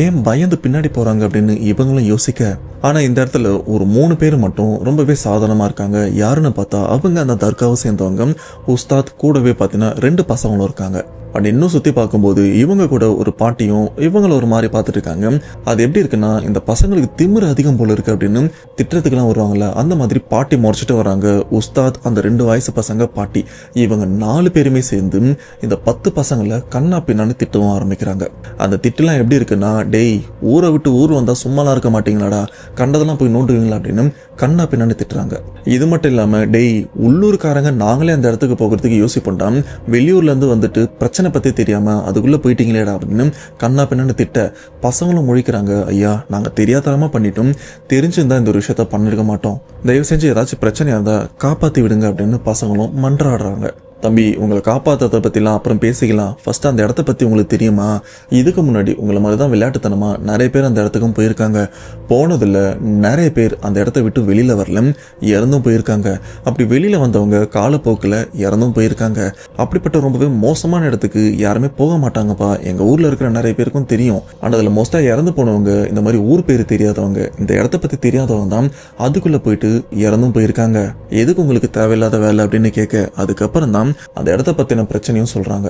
[SPEAKER 1] ஏன் பயந்து பின்னாடி போறாங்க அப்படின்னு இவங்களும் யோசிக்க, ஆனா இந்த இடத்துல ஒரு 3 பேர் மட்டும் ரொம்பவே சாதாரணமா இருக்காங்க. யாருன்னு பார்த்தா அவங்க அந்த தர்காவை சேர்ந்தவங்க. உஸ்தாத் கூடவே பார்த்தீங்கன்னா 2 பசங்களும் இருக்காங்க. அப்படி இன்னும் சுற்றி பார்க்கும்போது இவங்க கூட ஒரு பாட்டியும் இவங்கள ஒரு மாதிரி பார்த்துட்டு இருக்காங்க. அது எப்படி இருக்குன்னா, இந்த பசங்களுக்கு திமிரு அதிகம் போல இருக்கு அப்படின்னு திட்டத்துக்குலாம் வருவாங்கல்ல, அந்த மாதிரி பாட்டி முறைச்சிட்டு வராங்க. உஸ்தாத், அந்த 2 வயசு பசங்க, பாட்டி, இவங்க 4 பேருமே சேர்ந்து இந்த 10 பசங்களை கண்ணா பின்னான்னு திட்டவும் ஆரம்பிக்கிறாங்க. அந்த திட்டெல்லாம் எப்படி இருக்குன்னா, டேய் ஊரை விட்டு ஊர் வந்தால் சும்மாலாம் இருக்க மாட்டீங்களாடா, கண்டதெல்லாம் போய் நோண்டுவீங்களா அப்படின்னு கண்ணா பின்னான்னு திட்டுறாங்க. இது மட்டும் இல்லாமல் டேய் உள்ளூர்காரங்க நாங்களே அந்த இடத்துக்கு போகிறதுக்கு யோசிப்போம்டா, வெளியூர்லேருந்து வந்துட்டு பிரச்சனை பற்றி தெரியாமல் அதுக்குள்ளே போயிட்டீங்களேடா அப்படின்னு கண்ணா பின்னான்னு திட்ட பசங்களும் முழிக்கிறாங்க. ஐயா நாங்கள் தெரியாதனமாக பண்ணிட்டோம், தெரிஞ்சிருந்தா இந்த ஒரு விஷயத்த பண்ணிருக்க மாட்டோம், தயவு செஞ்சு ஏதாச்சும் பிரச்சனையாக இருந்தால் காப்பாற்றி விடுங்க அப்படின்னு பசங்களும் மன்றாடுறாங்க. தம்பி உங்களை காப்பாற்றதை பற்றிலாம் அப்புறம் பேசிக்கலாம், ஃபர்ஸ்ட் அந்த இடத்த பற்றி உங்களுக்கு தெரியுமா, இதுக்கு முன்னாடி உங்களை மாதிரி தான் விளையாட்டுத்தனமாக நிறைய பேர் அந்த இடத்துக்கும் போயிருக்காங்க, போனதில் நிறைய பேர் அந்த இடத்த விட்டு வெளியில் வரல, இறந்தும் போயிருக்காங்க. அப்படி வெளியில் வந்தவங்க காலப்போக்கில் இறந்தும் போயிருக்காங்க. அப்படிப்பட்ட ரொம்பவே மோசமான இடத்துக்கு யாருமே போக மாட்டாங்கப்பா, எங்கள் ஊரில் இருக்கிற நிறைய பேருக்கும் தெரியும். ஆனால் அதில் மோஸ்ட்டாக இறந்து போனவங்க இந்த மாதிரி ஊர் பேர் தெரியாதவங்க, இந்த இடத்த பற்றி தெரியாதவங்க தான் அதுக்குள்ளே போயிட்டு இறந்தும் போயிருக்காங்க. எதுக்கு உங்களுக்கு தேவையில்லாத வேலை அப்படின்னு கேட்க அதுக்கப்புறம் தான் அந்த இடத்த பத்தின பிரச்சனையும் சொல்றாங்க.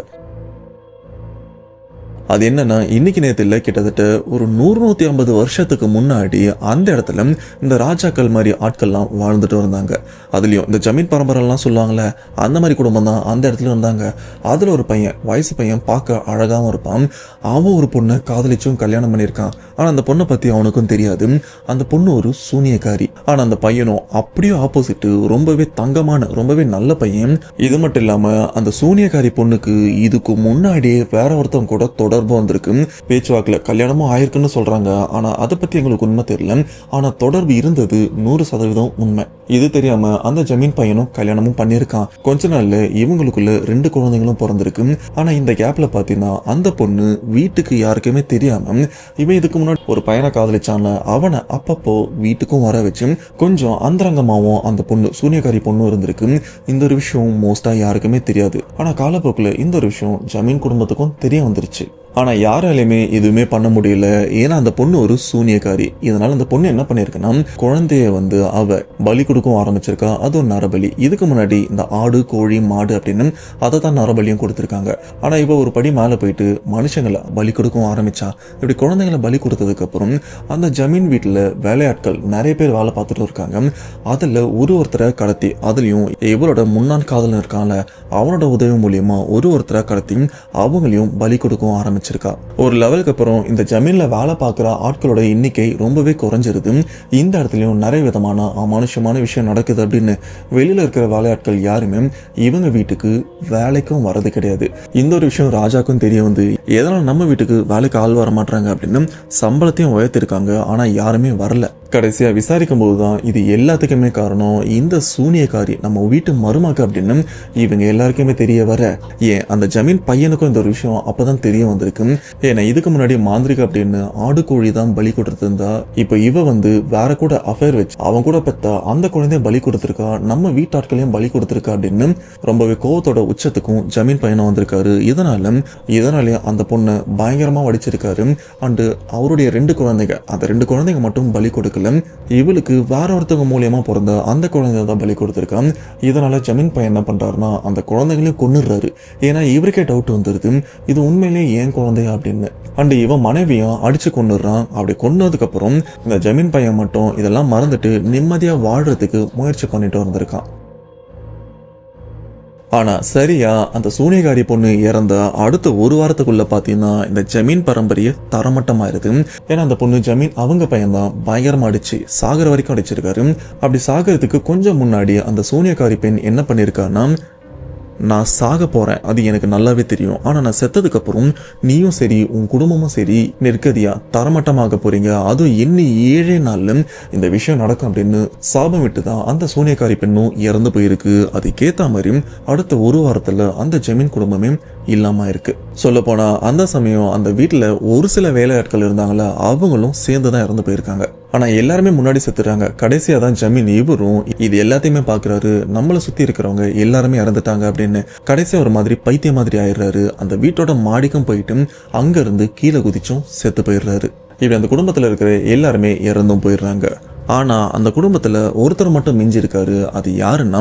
[SPEAKER 1] அது என்னன்னா, இன்னைக்கு நேரத்தில் கிட்டத்தட்ட ஒரு 100-150 வருஷத்துக்கு முன்னாடி அந்த இடத்துல இந்த ராஜாக்கள் மாதிரி ஆட்கள்லாம் வாழ்ந்துட்டு இருந்தாங்க. அதுலயும் இந்த ஜமீன் பரம்பரைலாம் சொல்லுவாங்கல்ல, அந்த மாதிரி குடும்பம் தான் அந்த இடத்துல இருந்தாங்க. அதுல ஒரு பையன், வயசு பையன், பார்க்க அழகாவும் இருப்பான். அவன் ஒரு பொண்ணை காதலிச்சும் கல்யாணம் பண்ணியிருக்கான். ஆனா அந்த பொண்ணை பத்தி அவனுக்கும் தெரியாது. அந்த பொண்ணு ஒரு சூனியக்காரி. ஆனா அந்த பையனும் அப்படியே ஆப்போசிட், ரொம்பவே தங்கமான ரொம்பவே நல்ல பையன். இது மட்டும் இல்லாம அந்த சூனியக்காரி பொண்ணுக்கு இதுக்கு முன்னாடியே வேற ஒருத்தவங்க கூட தொடர்பு வந்திருக்கு. பேச்சுவாக்கில் கல்யாணமும் ஆயிருக்குன்னு சொல்றாங்க. ஆனா அதை பத்தி எங்களுக்கு உண்மை தெரியல. ஆனா தொடர்பு இருந்தது 100% உண்மை. இது தெரியாம அந்த ஜமீன் பையனும் கல்யாணமும் பண்ணியிருக்கான். கொஞ்ச நாள்ல இவங்களுக்குள்ள 2 குழந்தைங்களும் பிறந்திருக்கு. ஆனா இந்த கேப்ல பாத்தீங்கன்னா அந்த பொண்ணு வீட்டுக்கு யாருக்குமே தெரியாம இவன் இதுக்கு முன்னாடி ஒரு பையனை காதலிச்சான்ல, அவனை அப்பப்போ வீட்டுக்கும் வர வச்சு கொஞ்சம் அந்தரங்கமாவும் அந்த பொண்ணு சூனியக்காரி பொண்ணு இருந்திருக்கு. இந்த ஒரு விஷயம் மோஸ்டா யாருக்குமே தெரியாது. ஆனா காலப்போக்கில் இந்த ஒரு விஷயம் ஜமீன் குடும்பத்துக்கும் தெரிய வந்துருச்சு. ஆனா யாராலையுமே எதுவுமே பண்ண முடியல. ஏன்னா அந்த பொண்ணு ஒரு சூனியக்காரி. இதனால அந்த பொண்ணு என்ன பண்ணிருக்குன்னா குழந்தைய வந்து அவ பலி கொடுக்கவும் ஆரம்பிச்சிருக்கா. அதுவும் நரபலி. இதுக்கு முன்னாடி இந்த ஆடு கோழி மாடு அப்படின்னு அதை தான் நரபலியும் கொடுத்துருக்காங்க. ஆனா இவ ஒரு படி மேல போயிட்டு மனுஷங்களை பலி கொடுக்கவும் ஆரம்பிச்சா. இப்படி குழந்தைங்களை பலி கொடுத்ததுக்கு அப்புறம் அந்த ஜமீன் வீட்டுல வேலையாட்கள் நிறைய பேர் வேலை பார்த்துட்டு இருக்காங்க. அதுல ஒருத்தரை கடத்தி, அதுலயும் இவரோட முன்னாள் காதலன் இருக்கான்ல அவனோட உதவி மூலியமா ஒருத்தரை கடத்தி அவங்களையும் பலி கொடுக்கவும் ஆரம்பிச்சிருக்கா. ஒரு லெவலுக்கு அப்புறம் இந்த ஜமீன்ல வேலை பார்க்குற ஆட்களோட எண்ணிக்கை ரொம்பவே குறைஞ்சிருது. இந்த இடத்துலயும் நிறைய விதமான அமானுஷமான விஷயம் நடக்குது அப்படின்னு வெளியில இருக்கிற வேலையாட்கள் யாருமே இவங்க வீட்டுக்கு வேலைக்கும் வரது கிடையாது. இந்த ஒரு விஷயம் ராஜாக்கும் தெரிய வந்து எதனால நம்ம வீட்டுக்கு வேலைக்கு ஆள் வர மாட்டாங்க அப்படின்னு சம்பளத்தையும் உயர்த்திருக்காங்க. ஆனா யாருமே வரல. கடைசியா விசாரிக்கும் போதுதான் இது எல்லாத்துக்குமே காரணம் இந்த சூனியக்காரி நம்ம வீட்டு மருமக அப்படின்னு இவங்க எல்லாருக்குமே தெரிய வர, ஏன் அந்த ஜமீன் பையனுக்கும் இந்த ஒரு விஷயம் அப்பதான் தெரிய வந்திருக்கு. ஏன்னா இதுக்கு முன்னாடி மாந்திரிக அப்படின்னு ஆடு கோழி தான் பலி கொடுத்துட்டு இருந்தா, இப்ப இவ வந்து வேற கூட அஃபேர் வச்சு அவன் கூட பெத்த அந்த குழந்தைய பலி கொடுத்திருக்கா, நம்ம வீட்டாட்களையும் பலி கொடுத்திருக்கா அப்படின்னு ரொம்பவே கோவத்தோட உச்சத்துக்கும் ஜமீன் பையனும் வந்திருக்காரு. இதனாலே அந்த பொண்ணை பயங்கரமா வடிச்சிருக்காரு. அண்டு அவருடைய 2 குழந்தைங்க, அந்த 2 குழந்தைங்க மட்டும் பலி கொடுக்கல, இவளுக்கு வேற ஒருத்தவங்க மூலியமா பிறந்த அந்த குழந்தைய தான் பலி கொடுத்திருக்கான். இதனால ஜமீன் பையன் என்ன பண்றாருன்னா அந்த குழந்தைகளையும் கொன்னுடுறாரு. ஏன்னா இவருக்கே டவுட் வந்துருது, இது உண்மையிலேயே ஏன் குழந்தையா அப்படின்னு. அண்ட் இவன் மனைவியும் அடிச்சு கொன்னுடுறான். அப்படி கொன்னதுக்கு அப்புறம் இந்த ஜமீன் பையன் மட்டும் இதெல்லாம் மறந்துட்டு நிம்மதியா வாழ்றதுக்கு முயற்சி பண்ணிட்டு வந்திருக்கான். ஆனா சரியா அந்த சூனியகாரி பொண்ணு இறந்த அடுத்த ஒரு வாரத்துக்குள்ள பாத்தீங்கன்னா இந்த ஜமீன் பரம்பரைய தரமட்டமாயிருது. ஏன்னா அந்த பொண்ணு ஜமீன் அவங்க பையன் தான் பயங்கரமா அடிச்சு சாகர வரைக்கும் அடிச்சிருக்காரு. அப்படி சாகறதுக்கு கொஞ்சம் முன்னாடி அந்த சூனியகாரி பெண் என்ன பண்ணிருக்கான்னா, நான் சாக போறேன், அது எனக்கு நல்லாவே தெரியும். ஆனா நான் செத்ததுக்கு அப்புறம் நீயும் சரி உன் குடும்பமும் சரி நெருக்கடியா தரமட்டமாக போறீங்க, அதுவும் இன்னும் 7 நாள்ல இந்த விஷயம் நடக்கும் அப்படின்னு சாபம் விட்டுதான் அந்த சூனியக்காரி பெண்ணும் இறந்து போயிருக்கு. அதுக்கேத்த மாதிரி அடுத்த ஒரு வாரத்துல அந்த ஜமீன் குடும்பமே இல்லாம இருக்கு. சொல்ல போனா அந்த சமயம் அந்த வீட்டுல ஒரு சில வேலையாட்கள் இருந்தாங்களா, அவங்களும் சேர்ந்துதான் இறந்து போயிருக்காங்க. ஆனா எல்லாருமே முன்னாடி செத்துறாங்க. கடைசியா தான் ஜமீன் இவரும் இது எல்லாத்தையுமே பாக்குறாரு. நம்மள சுத்தி இருக்கிறவங்க எல்லாருமே இறந்துட்டாங்க அப்படின்னு கடைசியா ஒரு மாதிரி பைத்திய மாதிரி ஆயிடுறாரு. அந்த வீட்டோட மாடிக்கும் போயிட்டு அங்க இருந்து கீழே குதிச்சும் செத்து போயிடுறாரு. இப்படி அந்த குடும்பத்துல இருக்கிற எல்லாருமே இறந்தும் போயிடுறாங்க. ஆனா அந்த குடும்பத்துல ஒருத்தர் மட்டும் மிஞ்சி இருக்காரு. அது யாருன்னா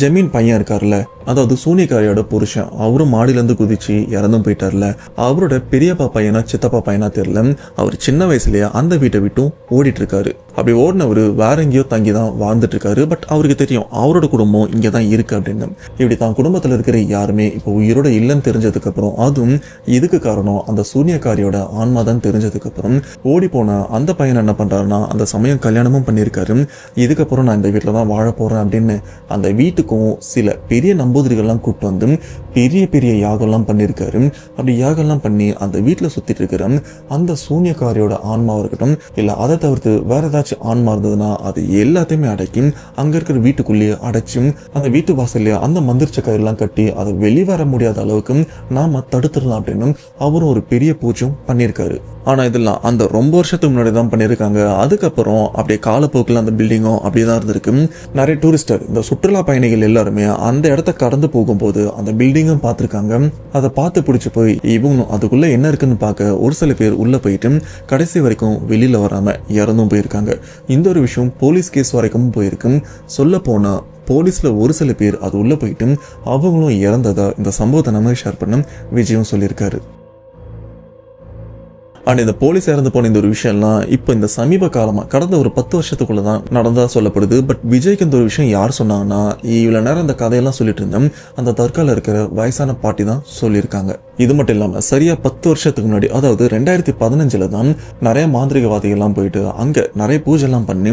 [SPEAKER 1] ஜமீன் பையன் இருக்காருல்ல, அதாவது சூனியக்காரியோட புருஷன். அவரும் மாடியில இருந்து குதிச்சு இறந்தும் போயிட்டார்ல. அவரோட பெரியப்பா பையனா சித்தப்பா பையனா தெரியல, அவர் சின்ன வயசுலயே அந்த வீட்டை விட்டும் ஓடிட்டு இருக்காரு. அப்படி ஓடினவர் வேற எங்கேயோ தங்கி தான் வாழ்ந்துட்டு இருக்காரு. பட் அவருக்கு தெரியும் அவரோட குடும்பம் இங்கதான் இருக்கு அப்படின்னு. இப்படி தான் குடும்பத்துல இருக்கிற யாருமே இப்போ உயிரோட இல்லைன்னு தெரிஞ்சதுக்கு அப்புறம், அதுவும் இதுக்கு காரணம் அந்த சூனியக்காரியோட ஆன்மா தான் தெரிஞ்சதுக்கு அப்புறம் ஓடி போன அந்த பையன் என்ன பண்றாருன்னா, அந்த சமயம் கல்யாணமும் பண்ணியிருக்காரு. இதுக்கப்புறம் நான் இந்த வீட்டுல தான் வாழ போறேன் அப்படின்னு அந்த வீட்டுக்கும் சில பெரிய நம்பூதிரிகள்லாம் கூப்பிட்டு வந்து பெரிய பெரிய யாகம்லாம் பண்ணியிருக்காரு. அப்படி யாகம்லாம் பண்ணி அந்த வீட்டுல சுத்திட்டு இருக்கிற அந்த சூனியக்காரியோட ஆன்மாவா இருக்கட்டும், இல்ல அதை தவிர்த்து வேற ஏதாச்சும் ஆன்மா இருந்ததுன்னா அது எல்லாத்தையுமே அடக்கி அங்க இருக்கிற வீட்டுக்குள்ளேயே அடைச்சு அந்த வீட்டு வாசல்லையே அந்த மந்திரிச்ச கயிறுலாம் கட்டி அதை வெளிவர முடியாத அளவுக்கு நாம தடுத்துடலாம் அப்படின்னு அவரும் ஒரு பெரிய பூஜையும் பண்ணியிருக்காரு. ஆனா இதெல்லாம் அந்த ரொம்ப வருஷத்துக்கு முன்னாடி தான் பண்ணியிருக்காங்க. அதுக்கப்புறம் அப்படியே காலப்போக்கில் அந்த பில்டிங்கும் அப்படியேதான் இருந்திருக்கு. நிறைய டூரிஸ்டர், இந்த சுற்றுலா பயணிகள் எல்லாருமே அந்த இடத்த கடந்து போகும்போது அந்த பில்டிங்கும் பார்த்துருக்காங்க. அதை பார்த்து பிடிச்சி போய் இவங்களும் அதுக்குள்ள என்ன இருக்குன்னு பார்க்க ஒரு சில பேர் உள்ள போயிட்டு கடைசி வரைக்கும் வெளியில வராம இறந்தும் போயிருக்காங்க. இந்த ஒரு விஷயம் போலீஸ் கேஸ் வரைக்கும் போயிருக்கு. சொல்ல போனா போலீஸ்ல ஒரு சில பேர் அது உள்ள போயிட்டு அவங்களும் இறந்ததா இந்த சம்பவத்தை நம்ம ஷேர் பண்ண விஜயும் சொல்லியிருக்காரு. அண்ட் இந்த போலீஸ் இறந்து போன இந்த ஒரு விஷயம்லாம் இப்போ இந்த சமீப காலமா கடந்த ஒரு 10 வருஷத்துக்குள்ள தான் நடந்ததா சொல்லப்படுது. பட் விஜய்க்கு இந்த ஒரு விஷயம் யார் சொன்னாங்கன்னா, இவ்வளவு நேரம் இந்த கதையெல்லாம் சொல்லிட்டு இருந்தேன் அந்த தற்கால இருக்கிற வயசான பாட்டி தான் சொல்லியிருக்காங்க. இது மட்டும் இல்லாம சரியா 10 வருஷத்துக்கு முன்னாடி, அதாவது 2015 தான் நிறைய மாந்திரிகவாதிகள்லாம் போயிட்டு அங்க நிறைய பூஜை எல்லாம் பண்ணி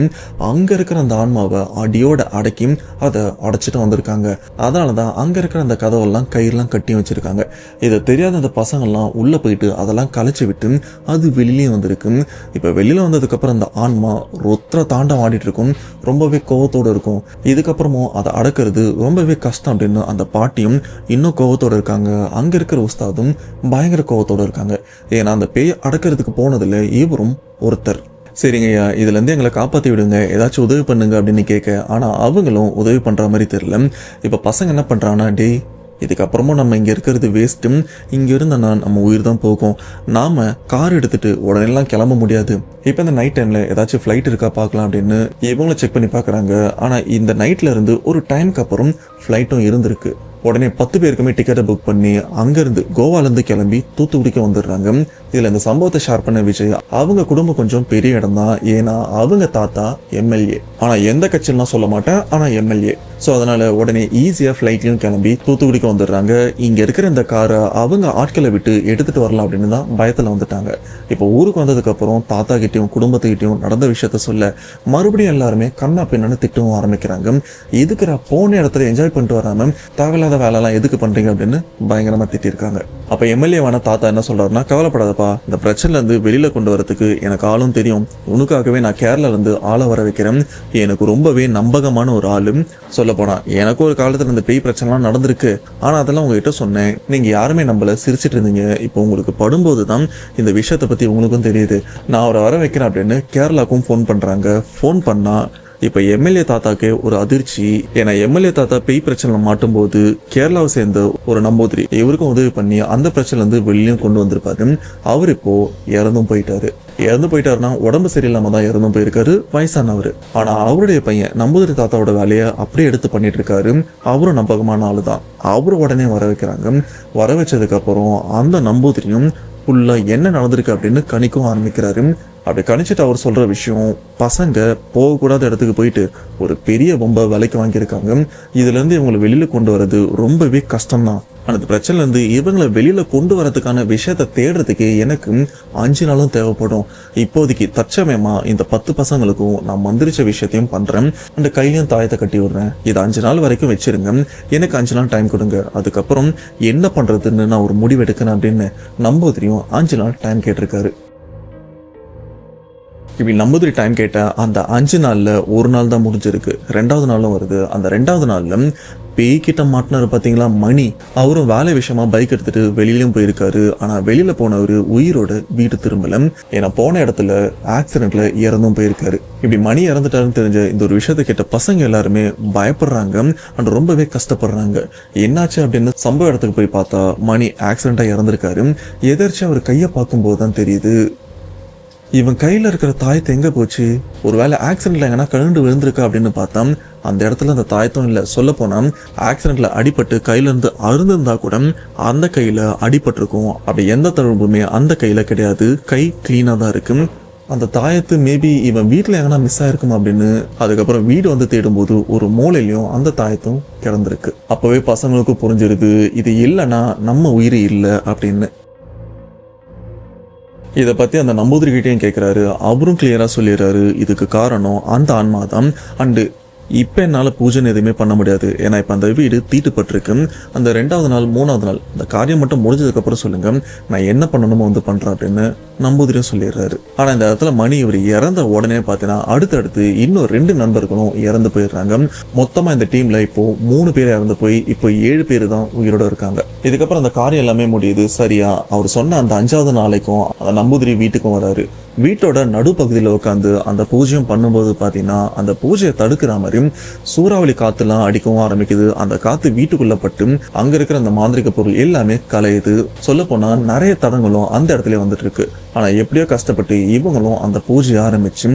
[SPEAKER 1] அங்க இருக்கிற அந்த ஆன்மாவை அடியோட அடக்கி அதை அடைச்சிட்டு வந்திருக்காங்க. அதனாலதான் அங்க இருக்கிற அந்த கதவெல்லாம் கயிறுலாம் கட்டி வச்சிருக்காங்க. இதை தெரியாத அந்த பசங்கள்லாம் உள்ள போயிட்டு அதெல்லாம் கலைச்சு விட்டு அது வெளியிலே வந்திருக்கு. இப்ப வெளியில வந்ததுக்கு அப்புறம் அந்த ஆன்மா ரொத்திர தாண்டம் ஆடிட்டு இருக்கும், ரொம்பவே கோவத்தோட இருக்கும். இதுக்கப்புறமும் அதை அடக்கிறது ரொம்பவே கஷ்டம் அப்படின்னு அந்த பாட்டியும் இன்னும் கோவத்தோட இருக்காங்க. அங்க இருக்கிற உஸ்தாதும் பயங்கர கோவத்தோட இருக்காங்க. ஏன்னா அந்த பேய் அடக்கிறதுக்கு போனதுல இவரும் ஒருத்தர். சரிங்கய்யா, இதுல இருந்து எங்களை காப்பாத்தி விடுங்க, ஏதாச்சும் உதவி பண்ணுங்க அப்படின்னு கேட்க, ஆனா அவங்களும் உதவி பண்ற மாதிரி தெரியல. இப்ப பசங்க என்ன பண்றாங்கன்னா, டேய் இதுக்கப்புறமும் நம்ம இங்கே இருக்கிறது வேஸ்ட்டும், இங்கே இருந்தனா நம்ம உயிர் தான் போகும். நாம் கார் எடுத்துகிட்டு உடனேலாம் கிளம்ப முடியாது. இப்போ இந்த நைட் டைமில் ஏதாச்சும் ஃப்ளைட் இருக்கா பார்க்கலாம் அப்படின்னு இவங்களும் செக் பண்ணி பார்க்குறாங்க. ஆனால் இந்த நைட்டில் இருந்து ஒரு டைமுக்கு அப்புறம் ஃப்ளைட்டும் இருந்திருக்கு. உடனே 10 பேருக்குமே டிக்கெட்டை புக் பண்ணி அங்கேருந்து கோவாலேருந்து கிளம்பி தூத்துக்குடிக்கு வந்துடுறாங்க. இதில் இந்த சம்பவத்தை ஷேர் பண்ண விஜய் அவங்க குடும்பம் கொஞ்சம் பெரிய இடம் தான். ஏன்னா அவங்க தாத்தா எம்எல்ஏ, ஆனால் எந்த கட்சியெல்லாம் சொல்ல மாட்டேன், ஆனால் எம்எல்ஏ. ஸோ அதனால் உடனே ஈஸியாக ஃப்ளைட்லையும் கிளம்பி தூத்துக்குடிக்கு வந்துடுறாங்க. இங்கே இருக்கிற இந்த காரை அவங்க ஆட்களை விட்டு எடுத்துகிட்டு வரலாம் அப்படின்னு தான் பயத்தில் வந்துட்டாங்க. இப்போ ஊருக்கு வந்ததுக்கப்புறம் தாத்தா கிட்டையும் குடும்பத்துக்கிட்டையும் நடந்த விஷயத்த சொல்ல மறுபடியும் எல்லாருமே கண்ணா பின்னான்னு திட்டவும் ஆரம்பிக்கிறாங்க. இதுக்கு நான் போன இடத்துல என்ஜாய் பண்ணிட்டு வராமல் தேவையில்லாத வேலைலாம் எதுக்கு பண்ணுறீங்க அப்படின்னு பயங்கரமாக திட்டிருக்காங்க. அப்போ எம்எல்ஏவான தாத்தா என்ன சொல்கிறாருன்னா, கவலைப்படாதப்பா, இந்த பிரச்சனைலேருந்து வெளியில் கொண்டு வரதுக்கு எனக்கு ஆளும் தெரியும். உனக்காகவே நான் கேரளாலேருந்து ஆளை வர வைக்கிறேன். எனக்கு ரொம்பவே நம்பகமான ஒரு ஆளும். சொல்லப்போனா எனக்கு ஒரு காலத்தில் இந்த பேய் பிரச்சனைலாம் நடந்திருக்கு. ஆனால் அதெல்லாம் உங்ககிட்ட சொன்னேன், நீங்கள் யாருமே நம்மள சிரிச்சிட்டு இருந்தீங்க. இப்போ உங்களுக்கு படும்போது தான் இந்த விஷயத்தை பற்றி உங்களுக்கும் தெரியுது. நான் அவரை வர வைக்கிறேன் அப்படின்னு கேரளாவுக்கும் ஃபோன் பண்ணுறாங்க. ஃபோன் பண்ணால் இப்போ எம்எல்ஏ தாத்தாக்கே ஒரு அதிர்ச்சி. ஏன்னா எம்எல்ஏ தாத்தா பேய் பிரச்சனை மாட்டும் போது கேரளாவை சேர்ந்த ஒரு நம்பூதிரி இவருக்கும் உதவி பண்ணி அந்த பிரச்சனைலேருந்து வெளியும் கொண்டு வந்திருப்பாரு. அவர் இப்போ இறந்தும் போயிட்டாரு. இறந்து போயிட்டாருன்னா உடம்பு சரியில்லாம தான் இறந்தும் போயிருக்காரு, வயசானவர். ஆனா அவருடைய பையன் நம்பூதிரி தாத்தாவோட வேலையை அப்படியே எடுத்து பண்ணிட்டு இருக்காரு. அவரும் நம்பகமான ஆளு தான். அவரும் உடனே வர வைக்கிறாங்க. வர வச்சதுக்கு அப்புறம் அந்த நம்பூதிரியும் ஃபுல்லா என்ன நடந்திருக்கு அப்படின்னு கணிக்கவும் ஆரம்பிக்கிறாரு. அப்படி கணிச்சிட்டு அவர் சொல்ற விஷயம், பசங்க போகக்கூடாத இடத்துக்கு போயிட்டு ஒரு பெரிய பொம்பை விலைக்கு வாங்கியிருக்காங்க. இதுல இருந்து இவங்களை வெளியில கொண்டு வர்றது ரொம்பவே கஷ்டம்தான். அந்த பிரச்சனைல இருந்து இவங்களை வெளியில கொண்டு வரதுக்கான விஷயத்த தேடுறதுக்கு எனக்கு 5 நாளும் தேவைப்படும். இப்போதைக்கு தற்சமயமா இந்த 10 பசங்களுக்கும் நான் மந்திரிச்ச விஷயத்தையும் பண்றேன். அந்த கையிலையும் தாயத்தை கட்டி விடுறேன். இது 5 நாள் வரைக்கும் வச்சிருங்க. எனக்கு 5 நாள் டைம் கொடுங்க. அதுக்கப்புறம் என்ன பண்றதுன்னு நான் ஒரு முடிவு எடுக்கணும் அப்படின்னு நம்பூதிரியும் 5 நாள் டைம் கேட்டிருக்காரு. இப்படி நம்பூதிரி டைம் கேட்ட அந்த 5 நாள்ல ஒரு நாள் தான் முடிஞ்சிருக்கு. 2வது நாளும் வருது. அந்த 2வது நாள்ல பேய்கிட்ட மாட்டினாரு பார்த்தீங்களா மணி, அவரும் வேலை விஷயமா பைக் எடுத்துட்டு வெளியிலும் போயிருக்காரு. ஆனா வெளியில போனவர் உயிரோட வீடு திரும்பல. ஏன்னா போன இடத்துல ஆக்சிடென்ட்ல இறந்தும் போயிருக்காரு. இப்படி மணி இறந்துட்டாருன்னு தெரிஞ்ச இந்த ஒரு விஷயத்த கேட்ட பசங்க எல்லாருமே பயப்படுறாங்க அண்ட் ரொம்பவே கஷ்டப்படுறாங்க. என்னாச்சு அப்படின்னு சம்பவ இடத்துக்கு போய் பார்த்தா மணி ஆக்சிடென்டா இறந்திருக்காரு. எதிர்த்து அவர் கையை பார்க்கும்போது தான் தெரியுது இவன் கையில் இருக்கிற தாயத்தை எங்கே போச்சு, ஒருவேளை ஆக்சிடென்ட்ல எங்கன்னா கழுண்டு விழுந்திருக்கா அப்படின்னு பார்த்தா அந்த இடத்துல அந்த தாயத்தும் இல்லை. சொல்ல போனால் ஆக்சிடென்ட்ல அடிபட்டு கையிலேருந்து அருந்திருந்தா கூட அந்த கையில் அடிபட்டிருக்கும். அப்படி எந்த தொடர்புமே அந்த கையில் கிடையாது. கை கிளீனாக தான் இருக்கு. அந்த தாயத்து மேபி இவன் வீட்டில் எங்கன்னா மிஸ் ஆயிருக்கும் அப்படின்னு அதுக்கப்புறம் வீடு வந்து தேடும்போது ஒரு மூலையிலையும் அந்த தாயத்தும் கிடந்திருக்கு. அப்போவே பசங்களுக்கும் புரிஞ்சிருது இது இல்லைன்னா நம்ம உயிர் இல்லை அப்படின்னு. இதை பற்றி அந்த நம்பூதிரிகிட்டையும் கேட்குறாரு. அவரும் கிளியராக சொல்லிடுறாரு இதுக்கு காரணம் அந்த ஆன்மா தான். அண்டு இப்போ என்னால் பூஜைன்னு எதுவுமே பண்ண முடியாது. ஏன்னா இப்போ அந்த வீடு தீட்டுப்பட்டிருக்கு. அந்த 2வது நாள் 3வது நாள் இந்த காரியம் மட்டும் முடிஞ்சதுக்கப்புறம் சொல்லுங்க, நான் என்ன பண்ணணுமோ வந்து பண்ணுறேன் அப்படின்னு நம்பூதிரியும் சொல்லிடுறாரு. ஆனால் இந்த இடத்துல மணி இவர் இறந்த உடனே பார்த்தீங்கன்னா அடுத்தடுத்து இன்னும் 2 நண்பர்களும் இறந்து போயிடுறாங்க. மொத்தமாக இந்த டீமில் இப்போ 3 பேர் இறந்து போய் இப்போ 7 பேர் தான் உயிரோடு இருக்காங்க. இதுக்கப்புறம் அந்த காரியம் எல்லாமே முடியுது. சரியா அவர் சொன்ன அந்த 5வது நாளைக்கும் அந்த நம்பூதிரி வீட்டுக்கும் வராரு. வீட்டோட நடுப்பகுதியில் உட்காந்து அந்த பூஜையும் பண்ணும்போது பார்த்தீங்கன்னா அந்த பூஜையை தடுக்கிற மாதிரி சூறாவளி காத்துலாம் அடிக்கவும் ஆரம்பிக்குது. அந்த காத்து வீட்டுக்குள்ள பட்டு அங்க இருக்கிற அந்த மாந்திரிக பொருள் எல்லாமே கலையுது. சொல்ல போனா நிறைய தடங்களும் அந்த இடத்துல வந்துட்டு இருக்கு. ஆனா எப்படியோ கஷ்டப்பட்டு இவங்களும் அந்த பூஜையை ஆரம்பிச்சு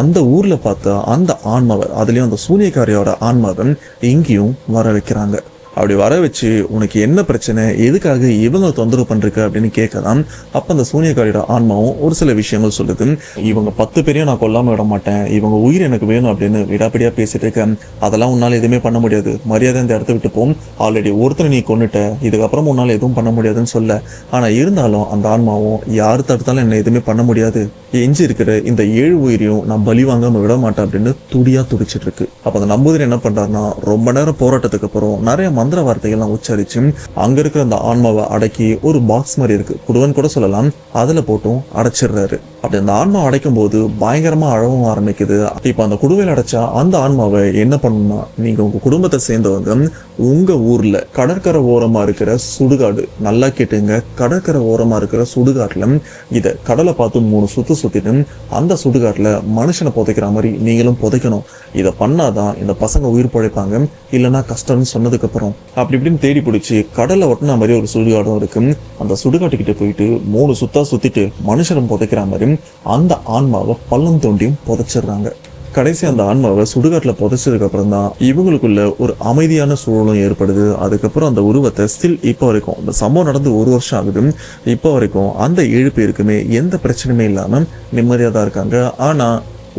[SPEAKER 1] அந்த ஊர்ல பார்த்த அந்த ஆன்மாவை, அதுலயும் அந்த சூனியக்காரியோட ஆன்மாவை இங்கேயும் வர வைக்கிறாங்க. அப்படி வர வச்சு உனக்கு என்ன பிரச்சனை, எதுக்காக இவங்க தொந்தரவு பண்றீங்க அப்படின்னு கேட்கலாம். அப்ப அந்த சூனியக்காரியோட ஆன்மாவும் ஒரு சில விஷயங்கள் சொல்லுது. இவங்க 10 பேரையும் நான் கொல்லாம விட மாட்டேன், இவங்க உயிர் எனக்கு வேணும் அப்படின்னு விடாப்படியா பேசிட்டு இருக்கேன். அதெல்லாம் உன்னால எதுவுமே பண்ண முடியாது, மரியாதை இந்த இடத்த விட்டு போம். ஆல்ரெடி ஒருத்தர் நீ கொண்டுட்ட, இதுக்கப்புறம் உன்னால எதுவும் பண்ண முடியாதுன்னு சொல்ல. ஆனா இருந்தாலும் அந்த ஆன்மாவும் யாரு தடுத்தாலும் என்ன எதுவுமே பண்ண முடியாது, எஞ்சி இருக்கிற இந்த 7 உயிரையும் நான் பலி வாங்காம விட மாட்டேன் அப்படின்னு துடியா துடிச்சிட்டு இருக்கு. அப்ப அந்த நம்பூதிரி என்ன பண்றாருன்னா ரொம்ப நேரம் போராட்டத்துக்கு அப்புறம் நிறைய மந்திர வார்த்தைகள்லாம் உச்சரிச்சு அங்க இருக்கிற அந்த ஆன்மாவை அடக்கி ஒரு பாக்ஸ் மாதிரி இருக்கு, குடுவன் கூட சொல்லலாம், அதுல போட்டும் அடைச்சிடுறாரு. அப்படி அந்த ஆன்மா அடைக்கும் போது பயங்கரமா அழவும் ஆரம்பிக்குது. இப்ப அந்த குடுவையில் அடைச்சா அந்த ஆன்மாவை என்ன பண்ணணும்னா, நீங்க உங்க குடும்பத்தை சேர்ந்தவங்க உங்க ஊர்ல கடற்கரை ஓரமா இருக்கிற சுடுகாடு, நல்லா கேட்டுங்க, கடற்கரை ஓரமா இருக்கிற சுடுகாட்டுல இத கடலை பார்த்து 3 சுத்து சுத்திட்டு அந்த சுடுகாட்டுல மனுஷனை புதைக்கிற மாதிரி நீங்களும் புதைக்கணும். இதை பண்ணாதான் இந்த பசங்க உயிர் பிழைப்பாங்க, இல்லைன்னா கஷ்டம்னு சொன்னதுக்கு அப்புறம் அப்படி இப்படின்னு தேடி பிடிச்சி கடலை ஒட்டின மாதிரி ஒரு சுடுகாடும் இருக்கு. அந்த சுடுகாட்டுக்கிட்ட போயிட்டு 3 சுத்தா சுத்திட்டு மனுஷனும் புதைக்கிற மாதிரி அந்த ஆன்மாவை பள்ளம் தோண்டியும் புதைச்சிடுறாங்க. கடைசி அந்த ஆன்மாவை சுடுகாட்டுல புதைச்சதுக்கு அப்புறம் தான் இவங்களுக்குள்ள ஒரு அமைதியான சூழலும் ஏற்படுது. அதுக்கப்புறம் அந்த உருவத்தை ஸ்டில் இப்போ வரைக்கும், இந்த சம்பவம் நடந்து 1 வருஷம் ஆகுது, இப்போ வரைக்கும் அந்த 7 பேருக்குமே எந்த பிரச்சனையுமே இல்லாம நிம்மதியா தான் இருக்காங்க. ஆனா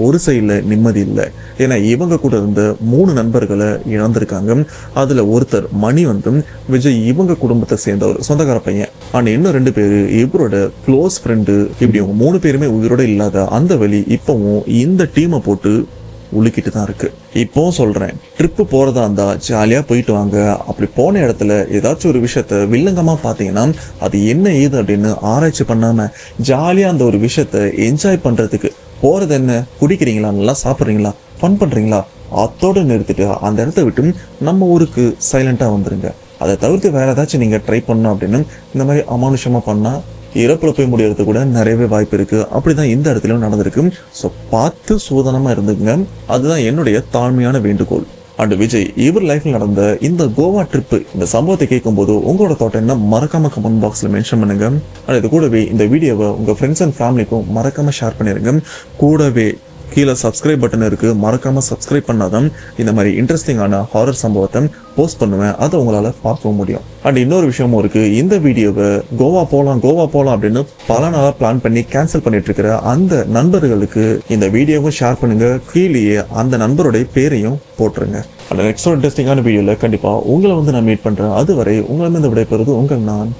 [SPEAKER 1] ஒரு சைடுல நிம்மதி இல்லை. ஏன்னா இவங்க கூட இருந்த 3 நண்பர்களை இழந்திருக்காங்க. அதுல ஒருத்தர் மணி விஜய் இவங்க குடும்பத்தை சேர்ந்த ஒரு சொந்தக்கார பையன். ஆனா இன்னும் 2 பேரு இவரோட க்ளோஸ் ஃப்ரெண்டு. இப்படி இவங்க 3 பேருமே உயிரோட இல்லாத அந்த வழி இப்பவும் இந்த டீமை போட்டு உலுக்கிட்டு தான் இருக்கு. இப்போ சொல்றேன், ட்ரிப்பு போறதா இருந்தா ஜாலியா போயிட்டு வாங்க. அப்படி போன இடத்துல ஏதாச்சும் ஒரு விஷயத்த வில்லங்கமா பாத்தீங்கன்னா அது என்ன ஏது அப்படின்னு ஆராய்ச்சி பண்ணாம ஜாலியா அந்த ஒரு விஷயத்த என்ஜாய் பண்றதுக்கு போறது என்ன, குடிக்கிறீங்களா, நல்லா சாப்பிட்றீங்களா, ஃபன் பண்றீங்களா, அத்தோடு நிறுத்திட்டு அந்த இடத்த விட்டு நம்ம ஊருக்கு சைலண்டா வந்துருங்க. அதை தவிர்த்து வேற ஏதாச்சும் நீங்க ட்ரை பண்ணணும் அப்படின்னு இந்த மாதிரி அமானுஷமா பண்ணா இறப்புல போய் முடியறது கூட நிறையவே வாய்ப்பு இருக்கு. அப்படிதான் இந்த இடத்துலயும் நடந்திருக்கு. ஸோ பார்த்து சூதனமா இருந்துங்க. அதுதான் என்னுடைய தாழ்மையான வேண்டுகோள். அண்ட் விஜய் இவர் லைஃப்ல நடந்த இந்த கோவா ட்ரிப்பு, இந்த சம்பவத்தை கேட்கும் போது உங்களோட தாட் என்ன மறக்காம கமெண்ட் பாக்ஸ்ல மென்ஷன் பண்ணுங்க. அண்ட் இது கூடவே இந்த வீடியோவை உங்க ஃப்ரெண்ட்ஸ் அண்ட் ஃபேமிலிக்கும் மறக்காம ஷேர் பண்ணிருங்க. கூடவே கீழே சப்ஸ்கிரைப் பட்டன் இருக்கு, மறக்காம சப்ஸ்கிரைப் பண்ணாதான் இந்த மாதிரி இன்ட்ரெஸ்டிங்கான ஹாரர் சம்பவத்தை போஸ்ட் பண்ணுவேன், அதை உங்களால பார்க்க முடியும். அண்ட் இன்னொரு விஷயமும் இருக்கு, இந்த வீடியோவை கோவா போலாம் அப்படின்னு பல நாளா பிளான் பண்ணி கேன்சல் பண்ணிட்டு இருக்கிற அந்த நண்பர்களுக்கு இந்த வீடியோவும் ஷேர் பண்ணுங்க. கீழேயே அந்த நண்பருடைய பேரையும் போட்டுருங்க. அந்த நெக்ஸ்ட் இன்ட்ரெஸ்டிங்கான வீடியோல கண்டிப்பா உங்களை நான் மீட் பண்றேன். அதுவரை உங்களிடம் விடைபெறுவது உங்கள் நான்.